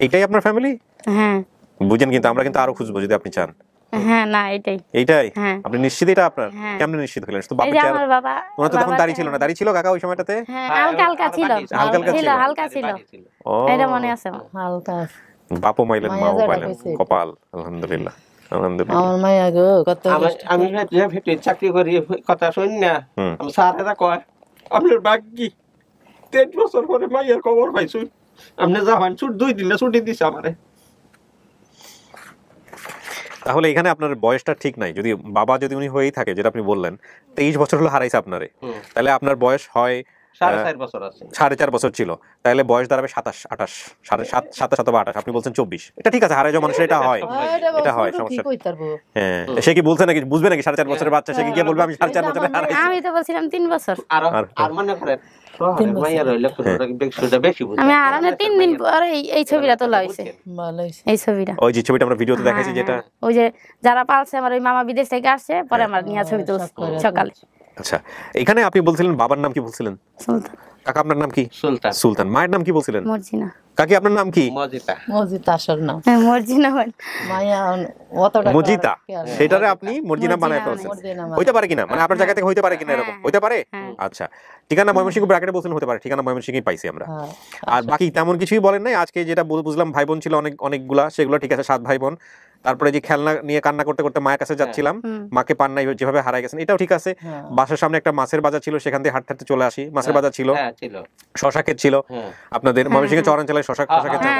এইটাই আপনার ফ্যামিলি? হ্যাঁ বুঝেন, কিন্তু আমরা কিন্তু আরো খুঁজবো যদি আপনি চান। হ্যাঁ না এইটাই। আপনি নিশ্চিত এটা আপনার? কেমনে নিশ্চিত হলেন? তো বাবা ওনার তো তখন দাড়ি ছিল না, দাড়ি ছিল কাকা ওই সময়টাতে? হ্যাঁ হালকা হালকা ছিল, এটা মনে আছে হালকা। বাপও মাইলেন মাও পাইলেন, কপাল আলহামদুলিল্লাহ। আমার মায়া গো কত আমি ভেটে চাকরি করি, কথা শুন না আমি স্যারেরা কয় আপনার ভাগ্যি 3 বছর পরে মাইয়ার খবর পাইছুন, আপনি যাবেন ছুট 2 দিন ছুটি দিছে আমারে। তাহলে এখানে আপনার বয়সটা ঠিক নাই। যদি বাবা যদি উনি হয়েই থাকে যেটা আপনি বললেন 23 বছর হলো হারাইছে আপনারে, তাহলে আপনার বয়স হয় 4.5 বছর আছে, 4.5 বছর ছিল, তাহলে বয়স দাঁড়াবে 27, 28, 27 বা 28। আপনি বলছেন 24, এটা ঠিক আছে, হারাই যাওয়া মানুষের এটা হয়, এটা হয়, সমস্যা। হ্যাঁ, সে কি বলছে নাকি, বুঝবে নাকি 4.5 বছরের বাচ্চা সে কি গিয়ে বলবে আমি 4.5 বছরে হারাইছি? আমি তো বলছিলাম 3 বছর। আর মনে করেন মাইয়ার হইলে বেশি বুঝে। আমি আরামে 3 দিন পরে এই ছবিটা তোলা হইছে, এই ছবিটা, ওই যে ছবিটা আমরা ভিডিওতে দেখাইছি, যেটা ওই যে যারা পালছে আমার ওই মামা বিদেশ থেকে আসছে, পরে আমার নিয়া ছবি তুলছে সকালে। আচ্ছা, এখানে আপনি বলছিলেন বাবার নাম কি বলছিলেন? সুলতান। কাকা আপনার নাম কি? সুলতান। সুলতান। মায়ের নাম কি বলছিলেন? মর্জিনা। কাকি আপনার নাম কি? মজিতা। মজিতা আসল নাম। হ্যাঁ মর্জিনা হয়। মায়া অতটা মজিতা, সেটারে আপনি মর্জিনা বানায় ফেলছেন। হইতে পারে কিনা, মানে আপনার জায়গা থেকে হইতে পারে কিনা এরকম? হইতে পারে। আচ্ছা, ঠিকানা ময়মনসিংহ ব্র্যাকেটে বলছেন হতে পারে, ঠিকানা ময়মনসিংহই পাইছি আমরা। আর বাকি তেমন কিছুই বলেন নাই। আজকে যেটা বুঝলাম ভাই বোন ছিল অনেকগুলা, সেগুলো ঠিক আছে, 7 ভাই বোন। তারপরে যে খেলনা নিয়ে কান্না করতে করতে মায়ের কাছে যাচ্ছিলাম, মাকে পান নাই, যেভাবে হারাই গেছেন, এটাও ঠিক আছে। বাসার সামনে একটা মাছের বাজার ছিল, সেখান থেকে হাঁটতে চলে আসি, মাছের বাজার ছিল, শশা ক্ষেত ছিল আপনাদের ময়মনসিংহ চরাঞ্চলে, শশা ক্ষেত ছিল।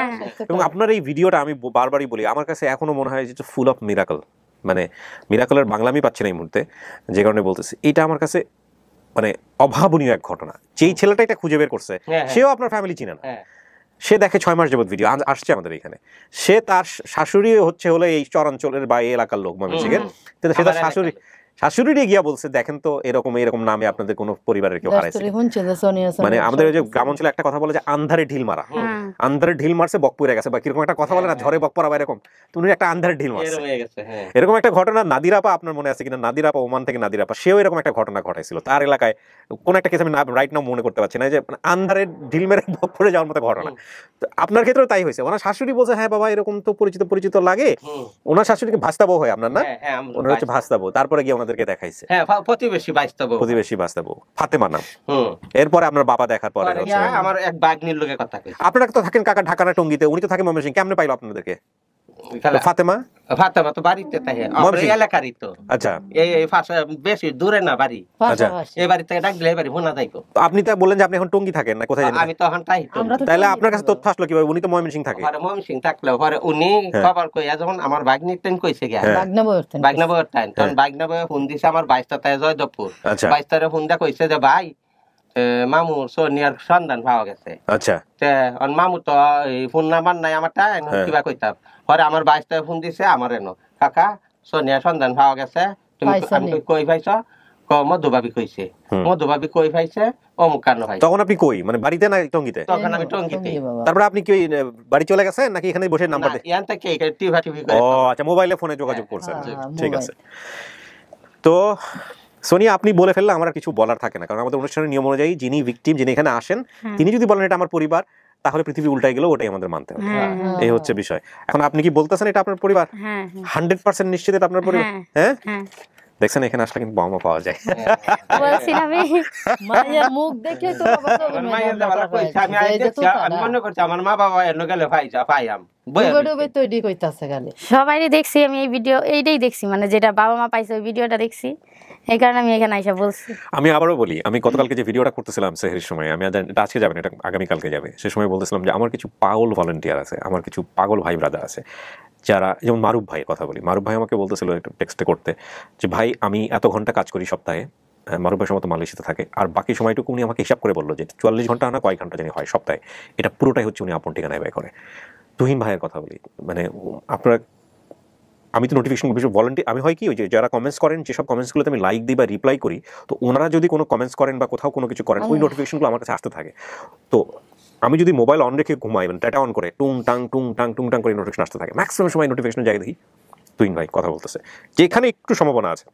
এবং আপনার এই ভিডিওটা আমি বারবারই বলি, আমার কাছে এখনো মনে হয় যে ফুল অফ মিরাকল, মানে মিরাকলের বাংলা আমি পাচ্ছি না এই মুহূর্তে, যে কারণে বলতেছি। এটা আমার কাছে মানে অভাবনীয় এক ঘটনা। যেই ছেলেটা এটা খুঁজে বের করছে সেও আপনার ফ্যামিলি চিনে না, সে দেখে 6 মাস যাবত ভিডিও আসছে আমাদের এখানে। সে তার শাশুড়ি হলো এই চরাঞ্চলের বা এই এলাকার লোক ময়মনসিংহের, সে তার শাশুড়ি গিয়া বলছে দেখেন তো এরকম নামে আপনাদের কোনো পরিবারের কেউ হারাইছে। মানে আমাদের ওই যে গ্রাম অঞ্চলে একটা কথা বলে যে আন্ধারে ঢিল মারা, আন্ধারে ঢিল মারছে বক পড়ে গেছে, বা কিরকম একটা কথা বলে না, ঝড়ে বক পড়া, এরকম তুমি একটা আন্ধারে ঢিল মারছে, এরকম একটা ঘটনা। নাদিরাপা আপনার মনে আছে কিনা? নাদিরাপা, ওমান থেকে নাদিরাপা, সেও এরকম একটা ঘটনা ঘটাইছিল তার এলাকায়। কোন একটা কেস আমি রাইট নাও মনে করতে পারছি না, যে আন্ধারে ঢিল মেরে বক পড়ে যাওয়ার মতো ঘটনা। আপনার ক্ষেত্রেও তাই হয়েছে। ওনার শাশুড়ি বলছে হ্যাঁ বাবা এরকম তো পরিচিত লাগে। ওনার শাশুড়িকে ভাস্তাবো হয় আপনার, না ওনার হচ্ছে ভাস্তাবো। তারপরে গিয়ে ওনাদেরকে দেখাইছে প্রতিবেশী ভাস্তাবো, ফাতেমা নাম। এরপরে আপনার বাবা দেখার পরে আমার এক বাগনির লোকের কথা কই, আপনারা তো থাকেন কাকা ঢাকা না টঙ্গীতে, উনি তো থাকেন ময়মনসিংহ, কেমনে পাইলো আপনাদেরকে? ফাতেমা তো বাড়িতে থাকে, আমাদের এলাকারই তো। আচ্ছা, এই বেশি দূরে না বাড়ি। আচ্ছা, এই বাড়ি থেকে ডাক দিলে এই বাড়ি ফোনা যাইবো। তো আপনি তো বললেন যে আপনি এখন টঙ্গী থাকেন না, কোথায় জানেন? আমি তো এখন তাই তো। তাহলে আপনার কাছে তথ্য আসলো কিভাবে? উনি তো ময়মনসিংহ থাকে। আরে ময়মনসিংহ থাকলে পরে উনি খবর কইয়া যখন আমার বাগনির টাইম কইছে গিয়া, বাগনা বউর টাইম, তখন বাগনা বউ ফোন দিছে আমার 22 তারিখে জয়দেবপুর। 22 তারিখে ফোন দিয়া কইছে যে ভাই মামুর সোনিয়ার সন্ধান পাওয়া গেছে। আচ্ছা, মামু তো ফোন নাম্বার নাই আমার টাই, কিবা কইতাম। পরে আমার 22 তারিখে ফোন দিছে আমার এনো, কাকা সোনিয়ার সন্ধান পাওয়া গেছে, তুমি কই পাইছ? মধুবাবি কইছে। মধুবাবি কই পাইছে? অমুক কান্ন ভাই। তখন আপনি কই, মানে বাড়িতে না টঙ্গীতে? তখন আমি টঙ্গীতে। তারপরে আপনি কি বাড়ি চলে গেছেন নাকি এখানে বসে নাম্বার দিয়ে? ইয়ান থেকে টিভি করে। ও আচ্ছা, মোবাইলে ফোনে যোগাযোগ করছেন, ঠিক আছে। তো সোনিয়া আপনি বলে ফেললে আমার কিছু বলার থাকে না, কারণ আমাদের অনুষ্ঠানের নিয়ম অনুযায়ী যিনি ভিকটিম, যিনি এখানে আসেন, তিনি যদি বলেন এটা আমার পরিবার, তাহলে পৃথিবী উল্টাই গেল, ওটাই আমাদের মানতে হবে। এই হচ্ছে বিষয়। এখন আপনি কি বলতেছেন এটা আপনার পরিবার? 100% নিশ্চিত এটা আপনার পরিবার? হ্যাঁ, দেখছেন এখানে আসলে কিন্তু বাবা পাওয়া যায়। বলছি আমি মায়ের মুখ দেখে তো মায়ের ভালো কইছে, আমি আইতেছি, আমি মনে করছি আমার মা বাবা এন্ন গেলে পাইয়াম সবাই দেখছি। আমি এই ভিডিও এইটাই দেখছি, মানে যেটা বাবা মা পাইছে ওই ভিডিওটা দেখছি, এই কারণে আমি এখানে আইসা বলছি। আমি আবারও বলি, আমি গতকালকে যে ভিডিওটা করতেছিলাম সেহরির সময়, আমি এটা আজকে যাবেন, এটা আগামীকালকে যাবে, সে সময় বলতেছিলাম যে আমার কিছু পাগল ভলান্টিয়ার আছে, আমার কিছু পাগল ভাই ব্রাদার আছে, যারা, যেমন মারুফ ভাইয়ের কথা বলি, মারুফ ভাই আমাকে বলতেছিল একটা টেক্সটে করতে যে ভাই আমি এত ঘন্টা কাজ করি সপ্তাহে, মারুফ ভাই সময় মালয়েশিয়াতে থাকে, আর বাকি সময়টুকু উনি আমাকে হিসাব করে বললো যে 44 ঘন্টা না কয়েক ঘন্টা জানি হয় সপ্তাহে, এটা পুরোটাই হচ্ছে উনি আপন ঠিকানায় ব্যয় করে। তুহিন ভাইয়ের কথা বলি, মানে আপনারা, আমি তো নোটিফিকেশন বিষয় ভলান্টিয়ার, আমি হয় কি ওই যে যারা কমেন্টস করেন, যেসব কমেন্টসগুলোতে আমি লাইক দিই বা রিপ্লাই করি, তো ওনারা যদি কোনো কমেন্টস করেন বা কোথাও কোনো কিছু করেন, ওই নোটিফিকেশনগুলো আমার কাছে আসতে থাকে। তো আমি যদি মোবাইল অন রেখে ঘুমাই, মানে ডাটা অন করে টুং টাং করে নোটিফিকেশন আসতে থাকে, ম্যাক্সিমাম সময় নোটিফিকেশন জায়গায় দেখি তুহিন ভাই কথা বলতেছে, যেখানে একটু সম্ভাবনা আছে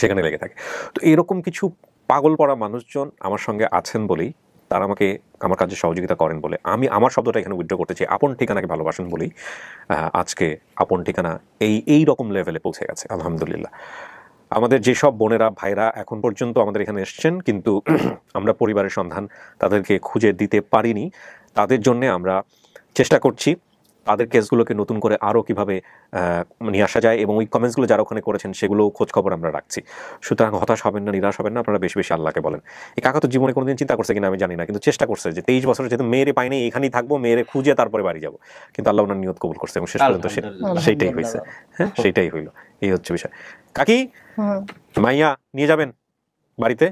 সেখানে লেগে থাকে। তো এরকম কিছু পাগল পড়া মানুষজন আমার সঙ্গে আছেন বলেই, তারা আমাকে আমার কাজে সহযোগিতা করেন বলে, আমি আমার শব্দটা এখানে উইথড্র করতে চাই, আপন ঠিকানাকে ভালোবাসেন বলেই আজকে আপন ঠিকানা এই রকম লেভেলে পৌঁছে গেছে আলহামদুলিল্লাহ। আমাদের যেসব বোনেরা ভাইরা এখন পর্যন্ত আমাদের এখানে এসছেন, কিন্তু আমরা পরিবারের সন্ধান তাদেরকে খুঁজে দিতে পারিনি, তাদের জন্যে আমরা চেষ্টা করছি তাদের কেসগুলোকে নতুন করে আরও কীভাবে নিয়ে আসা যায়, এবং ওই কমেন্টসগুলো যারা ওখানে করেছেন সেগুলো খোঁজখবর আমরা রাখছি। সুতরাং হতাশ হবেন না, নিরাশ হবেন না, আপনারা বেশি বেশি আল্লাহকে বলেন। এই কাকা তো জীবনে কোনোদিন চিন্তা করছে কিনা আমি জানি না, কিন্তু চেষ্টা করছে যে 23 বছর যেহেতু মেয়েরে পাইনি, এখানেই থাকবো, মেয়েরে খুঁজে তারপরে বাড়ি যাবো, কিন্তু আল্লাহ ওনার নিয়ত কবুল করছে এবং শেষ পর্যন্ত সেইটাই হয়েছে। হ্যাঁ, সেইটাই হইল, এই হচ্ছে বিষয়। কাকি মাইয়া নিয়ে যাবেন বাড়িতে?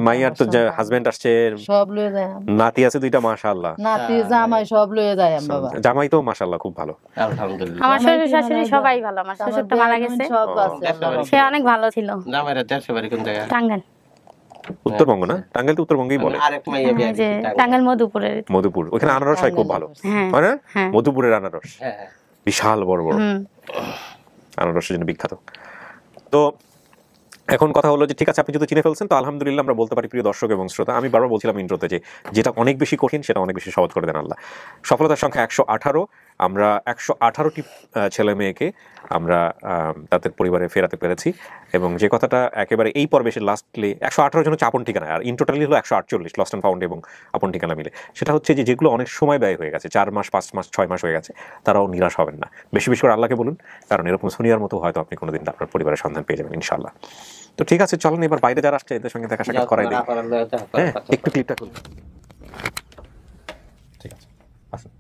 মাইয়ার তো হাজবেন্ড আসছে, সব লয়ে যায়, নাতি আছে 2টা, মাশাআল্লাহ, নাতি জামাই সব লয়ে যায়। বাবা জামাই তো মাশাআল্লাহ খুব ভালো, আলহামদুলিল্লাহ। আমার শ্বশুর শাশুড়ি সবাই ভালো, আমার শ্বশুরটা মারা গেছে, সে অনেক ভালো ছিল। জামাইরা দেশে বাড়ি কোন জায়গায়? টাঙ্গাইল, উত্তরবঙ্গ না? টাঙ্গাইল তো উত্তরবঙ্গই বলে। আরেক মাইয়া বিয়ে যে টাঙ্গাইল মধুপুর, ওখানে আনারস হয় খুব ভালো, হয় না? মধুপুরের আনারস বিশাল বড় বড়, আনারসের জন্য বিখ্যাত। তো এখন কথা হলো যে ঠিক আছে, আপনি যদি চিনে ফেলছেন তো আলহামদুলিল্লাহ, আমরা বলতে পারি প্রিয় দর্শক এবং শ্রোতা, আমি বারবার বলছিলাম ইন্ট্রোতে যে যেটা অনেক বেশি কঠিন সেটা অনেক বেশি সহজ করে দেন আল্লাহ। সফলতার সংখ্যা 118, আমরা 118টি ছেলে মেয়েকে আমরা তাদের পরিবারে ফেরাতে পেরেছি, এবং যে কথাটা একেবারে এই পর্বে এসে লাস্টলি 118 জন হচ্ছে আপন ঠিকানা, আর ইন টোটালি হলো 148 লস্ট অ্যান্ড ফাউন্ড এবং আপন ঠিকানা মিলে। সেটা হচ্ছে যে যেগুলো অনেক সময় ব্যয় হয়ে গেছে, 4 মাস 5 মাস 6 মাস হয়ে গেছে, তারাও নিরাশ হবেন না, বেশি বেশি করে আল্লাহকে বলুন, কারণ এরকম সোনিয়ার মতো হয়তো আপনি কোনোদিন আপনার পরিবারের সন্ধান পেয়ে যাবেন ইনশাআল্লাহ। তো ঠিক আছে, চলেন এবার বাইরে যারা আসছে এদের সঙ্গে দেখা সাক্ষাৎ করাই দিই। হ্যাঁ, একটু ক্লিপটা খুলুন। ঠিক আছে, আসুন।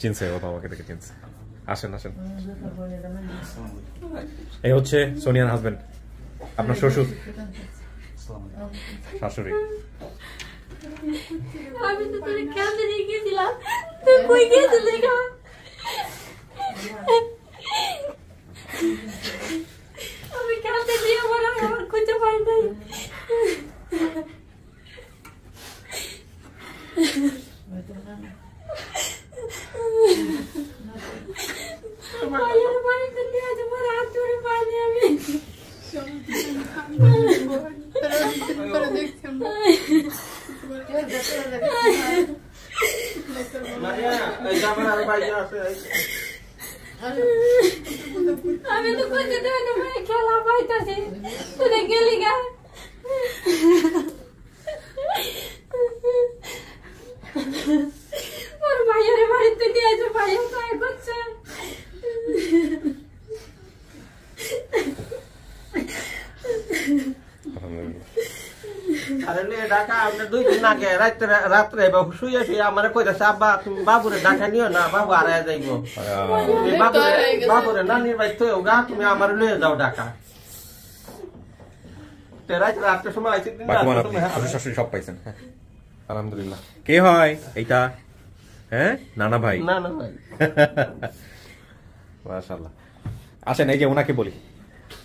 চিনছে, ও তো আমাকে দেখে চিনছে। আসেন আসেন, এই হচ্ছে সোনিয়ার হাজবেন্ড, আপনার শ্বশুর শাশুড়ি। আমি তো তোরে খেলতে নিয়ে গেছিলাম, তুই কই গেছিলি গো? আমি খেলতে নিয়ে আমার খুঁজে পাই নাই। আমি তো খুঁজে দেয় না, খেলা পাইতাছি, তুই গেলি গা। ওর ভাইয়ের বাড়িতে নিয়ে যে ভাইয়া কাজ করছে। ঢাকা আমরা 2 দিন আগে রাত্রে শুয়ে শুয়ে আমার কইতাছে, আব্বা তুমি বাবুরে ঢাকা নিও না, বাবু হারায় যাইব, বাবুরে নানির বাড়ি তো গা, তুমি আমার লয়ে যাও ঢাকা। রাত্রে সময় আইছি, সব পাইছেন আলহামদুলিল্লাহ। কে হয় এইটা? হ্যাঁ, নানা ভাই। নানা ভাই, মাশাআল্লাহ। আসেন, এই যে ওনাকে বলি,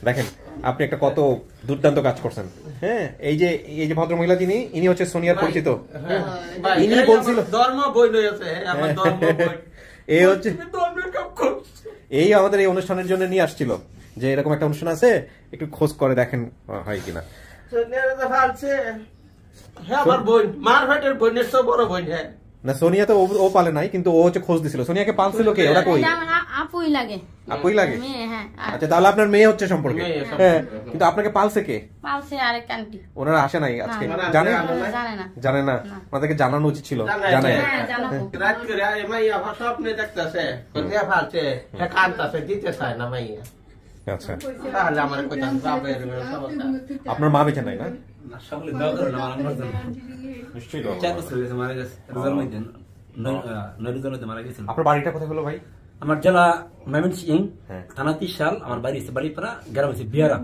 দেখেন আপনি একটা কত দুর্দান্ত কাজ করছেন। হ্যাঁ, এই যে ভদ্র মহিলা যিনি, ইনি হচ্ছে সোনিয়ার পরিচিত। ইনি বলছিল ধর্ম বই লইছে, আমার ধর্ম বই, এই হচ্ছে এই আমাদের এই অনুষ্ঠানের জন্য নিয়ে আসছিল যে এরকম একটা অনুষ্ঠান আছে, একটু খোঁজ করে দেখেন হয় কিনা। সোনিয়ারে তো ফালছে, হ্যাঁ আমার বোন, মার ভাইটের বোনের তো বড় বোন। হ্যাঁ না, সোনিয়া তো ও পালে নাই, কিন্তু ও হচ্ছে খোঁজ দিছিল। সোনিয়াকে পালছিল কে? ওরা কই? আপুই লাগে। আপুই লাগে? আচ্ছা, তাহলে আপনার মেয়ে হচ্ছে সম্পর্কে। হ্যাঁ, কিন্তু আপনাকে পালছে কে? পালছে আরেক আন্টি। ওনারা আসে নাই আজকে? জানে না? আমাদেরকে জানানো উচিত ছিল। জানে রাত করে মাইয়া স্বপ্নে দেখতেছে কোথায় ফালছে, হ্যাঁ কাঁদতেছে, দিতে চায় না মাইয়া। আচ্ছা, তাহলে আমার কইতাম আপনার মা বেঁচে নাই না? সকলে দোয়া করুন আমার জন্য। নিশ্চয়ই দোয়া 4 বছর হয়েছে মারা গেছে, রেজাল্ট মধ্যে 9 রেজাল্টে মারা গেছিল। আপনার বাড়িটা কোথায় হলো ভাই? আমার জেলা ময়মনসিংহ, থানা তিশাল, আমার বাড়ি হচ্ছে বাড়িপাড়া, গ্রাম হচ্ছে বিয়ারা,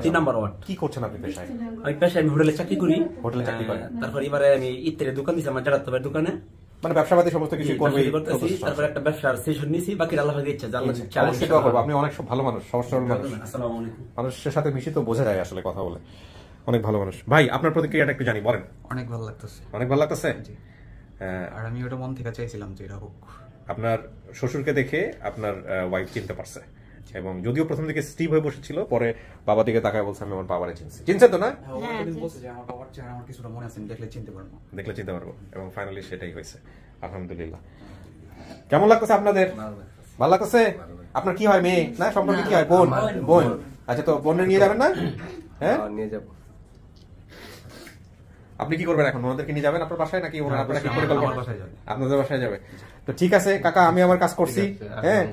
3 নম্বর ওয়ার্ড। কি করছেন আপনি পেশায়? আমি পেশায় আমি হোটেলে চাকরি করি। হোটেলে চাকরি করেন? তারপর এবারে আমি ইত্তের দোকান দিয়েছি আমার জেলার তবের দোকানে, মানে ব্যবসাবাদী সমস্ত কিছু করবে। তারপর একটা ব্যবসার সেশন নিয়েছি, বাকি আল্লাহ ভাগে ইচ্ছা জানলাম। অবশ্যই দোয়া করবো, আপনি অনেক ভালো মানুষ, সহজ সরল মানুষ। আসসালামু আলাইকুম। মানুষের সাথে মিশে তো বোঝা যায় আসলে কথা বলে, অনেক ভালো মানুষ। ভাই আপনার প্রতিক্রিয়াটা একটু জানি, বলেন। অনেক ভালো লাগতেছে। অনেক ভালো লাগতেছে? আর আমি ওটা মন থেকে চাইছিলাম যে এটা হোক। আপনার শ্বশুরকে দেখে আপনার ওয়াইফ চিনতে পারছে, এবং যদিও প্রথম দিকে স্টিভ হয়ে বসেছিল, পরে বাবা দিকে তাকায় বলছে আমি আমার বাবারে চিনছি। চিনছে তো না? আমার বাবার চেহারা আমার কিছুটা মনে আছে, দেখলে চিনতে পারবো, এবং ফাইনালি সেটাই হয়েছে, আলহামদুলিল্লাহ। কেমন লাগতেছে আপনাদের? ভালো লাগতেছে? আপনার কি হয়, মেয়ে না সম্পর্কে কি হয়? বোন? বোন। আচ্ছা, তো বোনের নিয়ে যাবেন না? হ্যাঁ, নিয়ে যাব। আপনি কি করবেন এখন? ওনাদেরকে নিয়ে যাবেন আপনার বাসায় নাকি আপনারা কি পরিকল্পনা? আপনাদের বাসায় যাবে। তো ঠিক আছে কাকা, আমি আমার কাজ করছি। হ্যাঁ,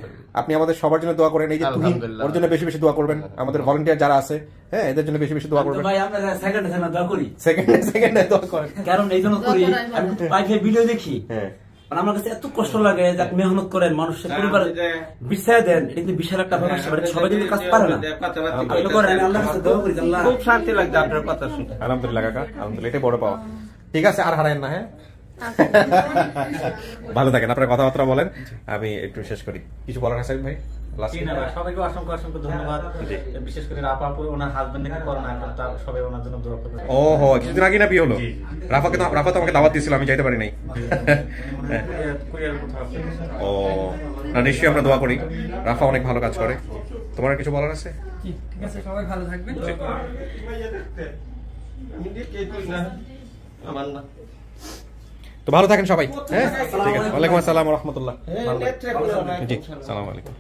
আপনি আমাদের সবার জন্য দোয়া করেন। এই যে তুহিন, ওর জন্য বেশি বেশি দোয়া করবেন। আমাদের ভলান্টিয়ার যারা আছে, হ্যাঁ, এদের জন্য বেশি বেশি দোয়া করবেন। ভাই আমরা সেকেন্ডে দোয়া করি, সেকেন্ডে দোয়া করেন। কারণ এই জন্য করি, আমি লাইভে ভিডিও দেখি, হ্যাঁ, মানে আমার কাছে এত কষ্ট লাগে যে আপনি মেহনত করেন, মানুষের পরিবার বিশ্বাস দেন, এটা কিন্তু বিশাল একটা ব্যাপার। সবাই কিন্তু কাজ পারে না, খুব শান্তি লাগছে আপনার কথা শুনে। আলহামদুলিল্লাহ কাকা, আলহামদুলিল্লাহ, এটাই বড় পাওয়া। ঠিক আছে, আর হারায়েন না। হ্যাঁ, ভালো থাকেন, আপনার কথাবার্তা বলেন। আমি একটু শেষ করি, কিছু বলার আছে ভাই? সবাইকে অসংখ্য অসংখ্য ধন্যবাদ, বিশেষ করে রাফা ওনার হাজবেন্ডকে করোনা, সবাই ওনার জন্য দোয়া করবেন। ওহো, কিছুদিন আগে না বিয়ে হলো? রাফা তো আমাকে দাওয়াত দিয়েছিল, আমি যাইতে পারি নাই। ও না, নিশ্চয়ই আমরা দোয়া করি। রাফা অনেক ভালো কাজ করে। তোমার কিছু বলার আছে? ঠিক আছে, সবাই ভালো থাকবেন। তো ভালো থাকেন সবাই। হ্যাঁ, ঠিক আছে। ওয়ালাইকুম আসসালাম ওয়া রাহমাতুল্লাহ। জি, আসসালামু আলাইকুম।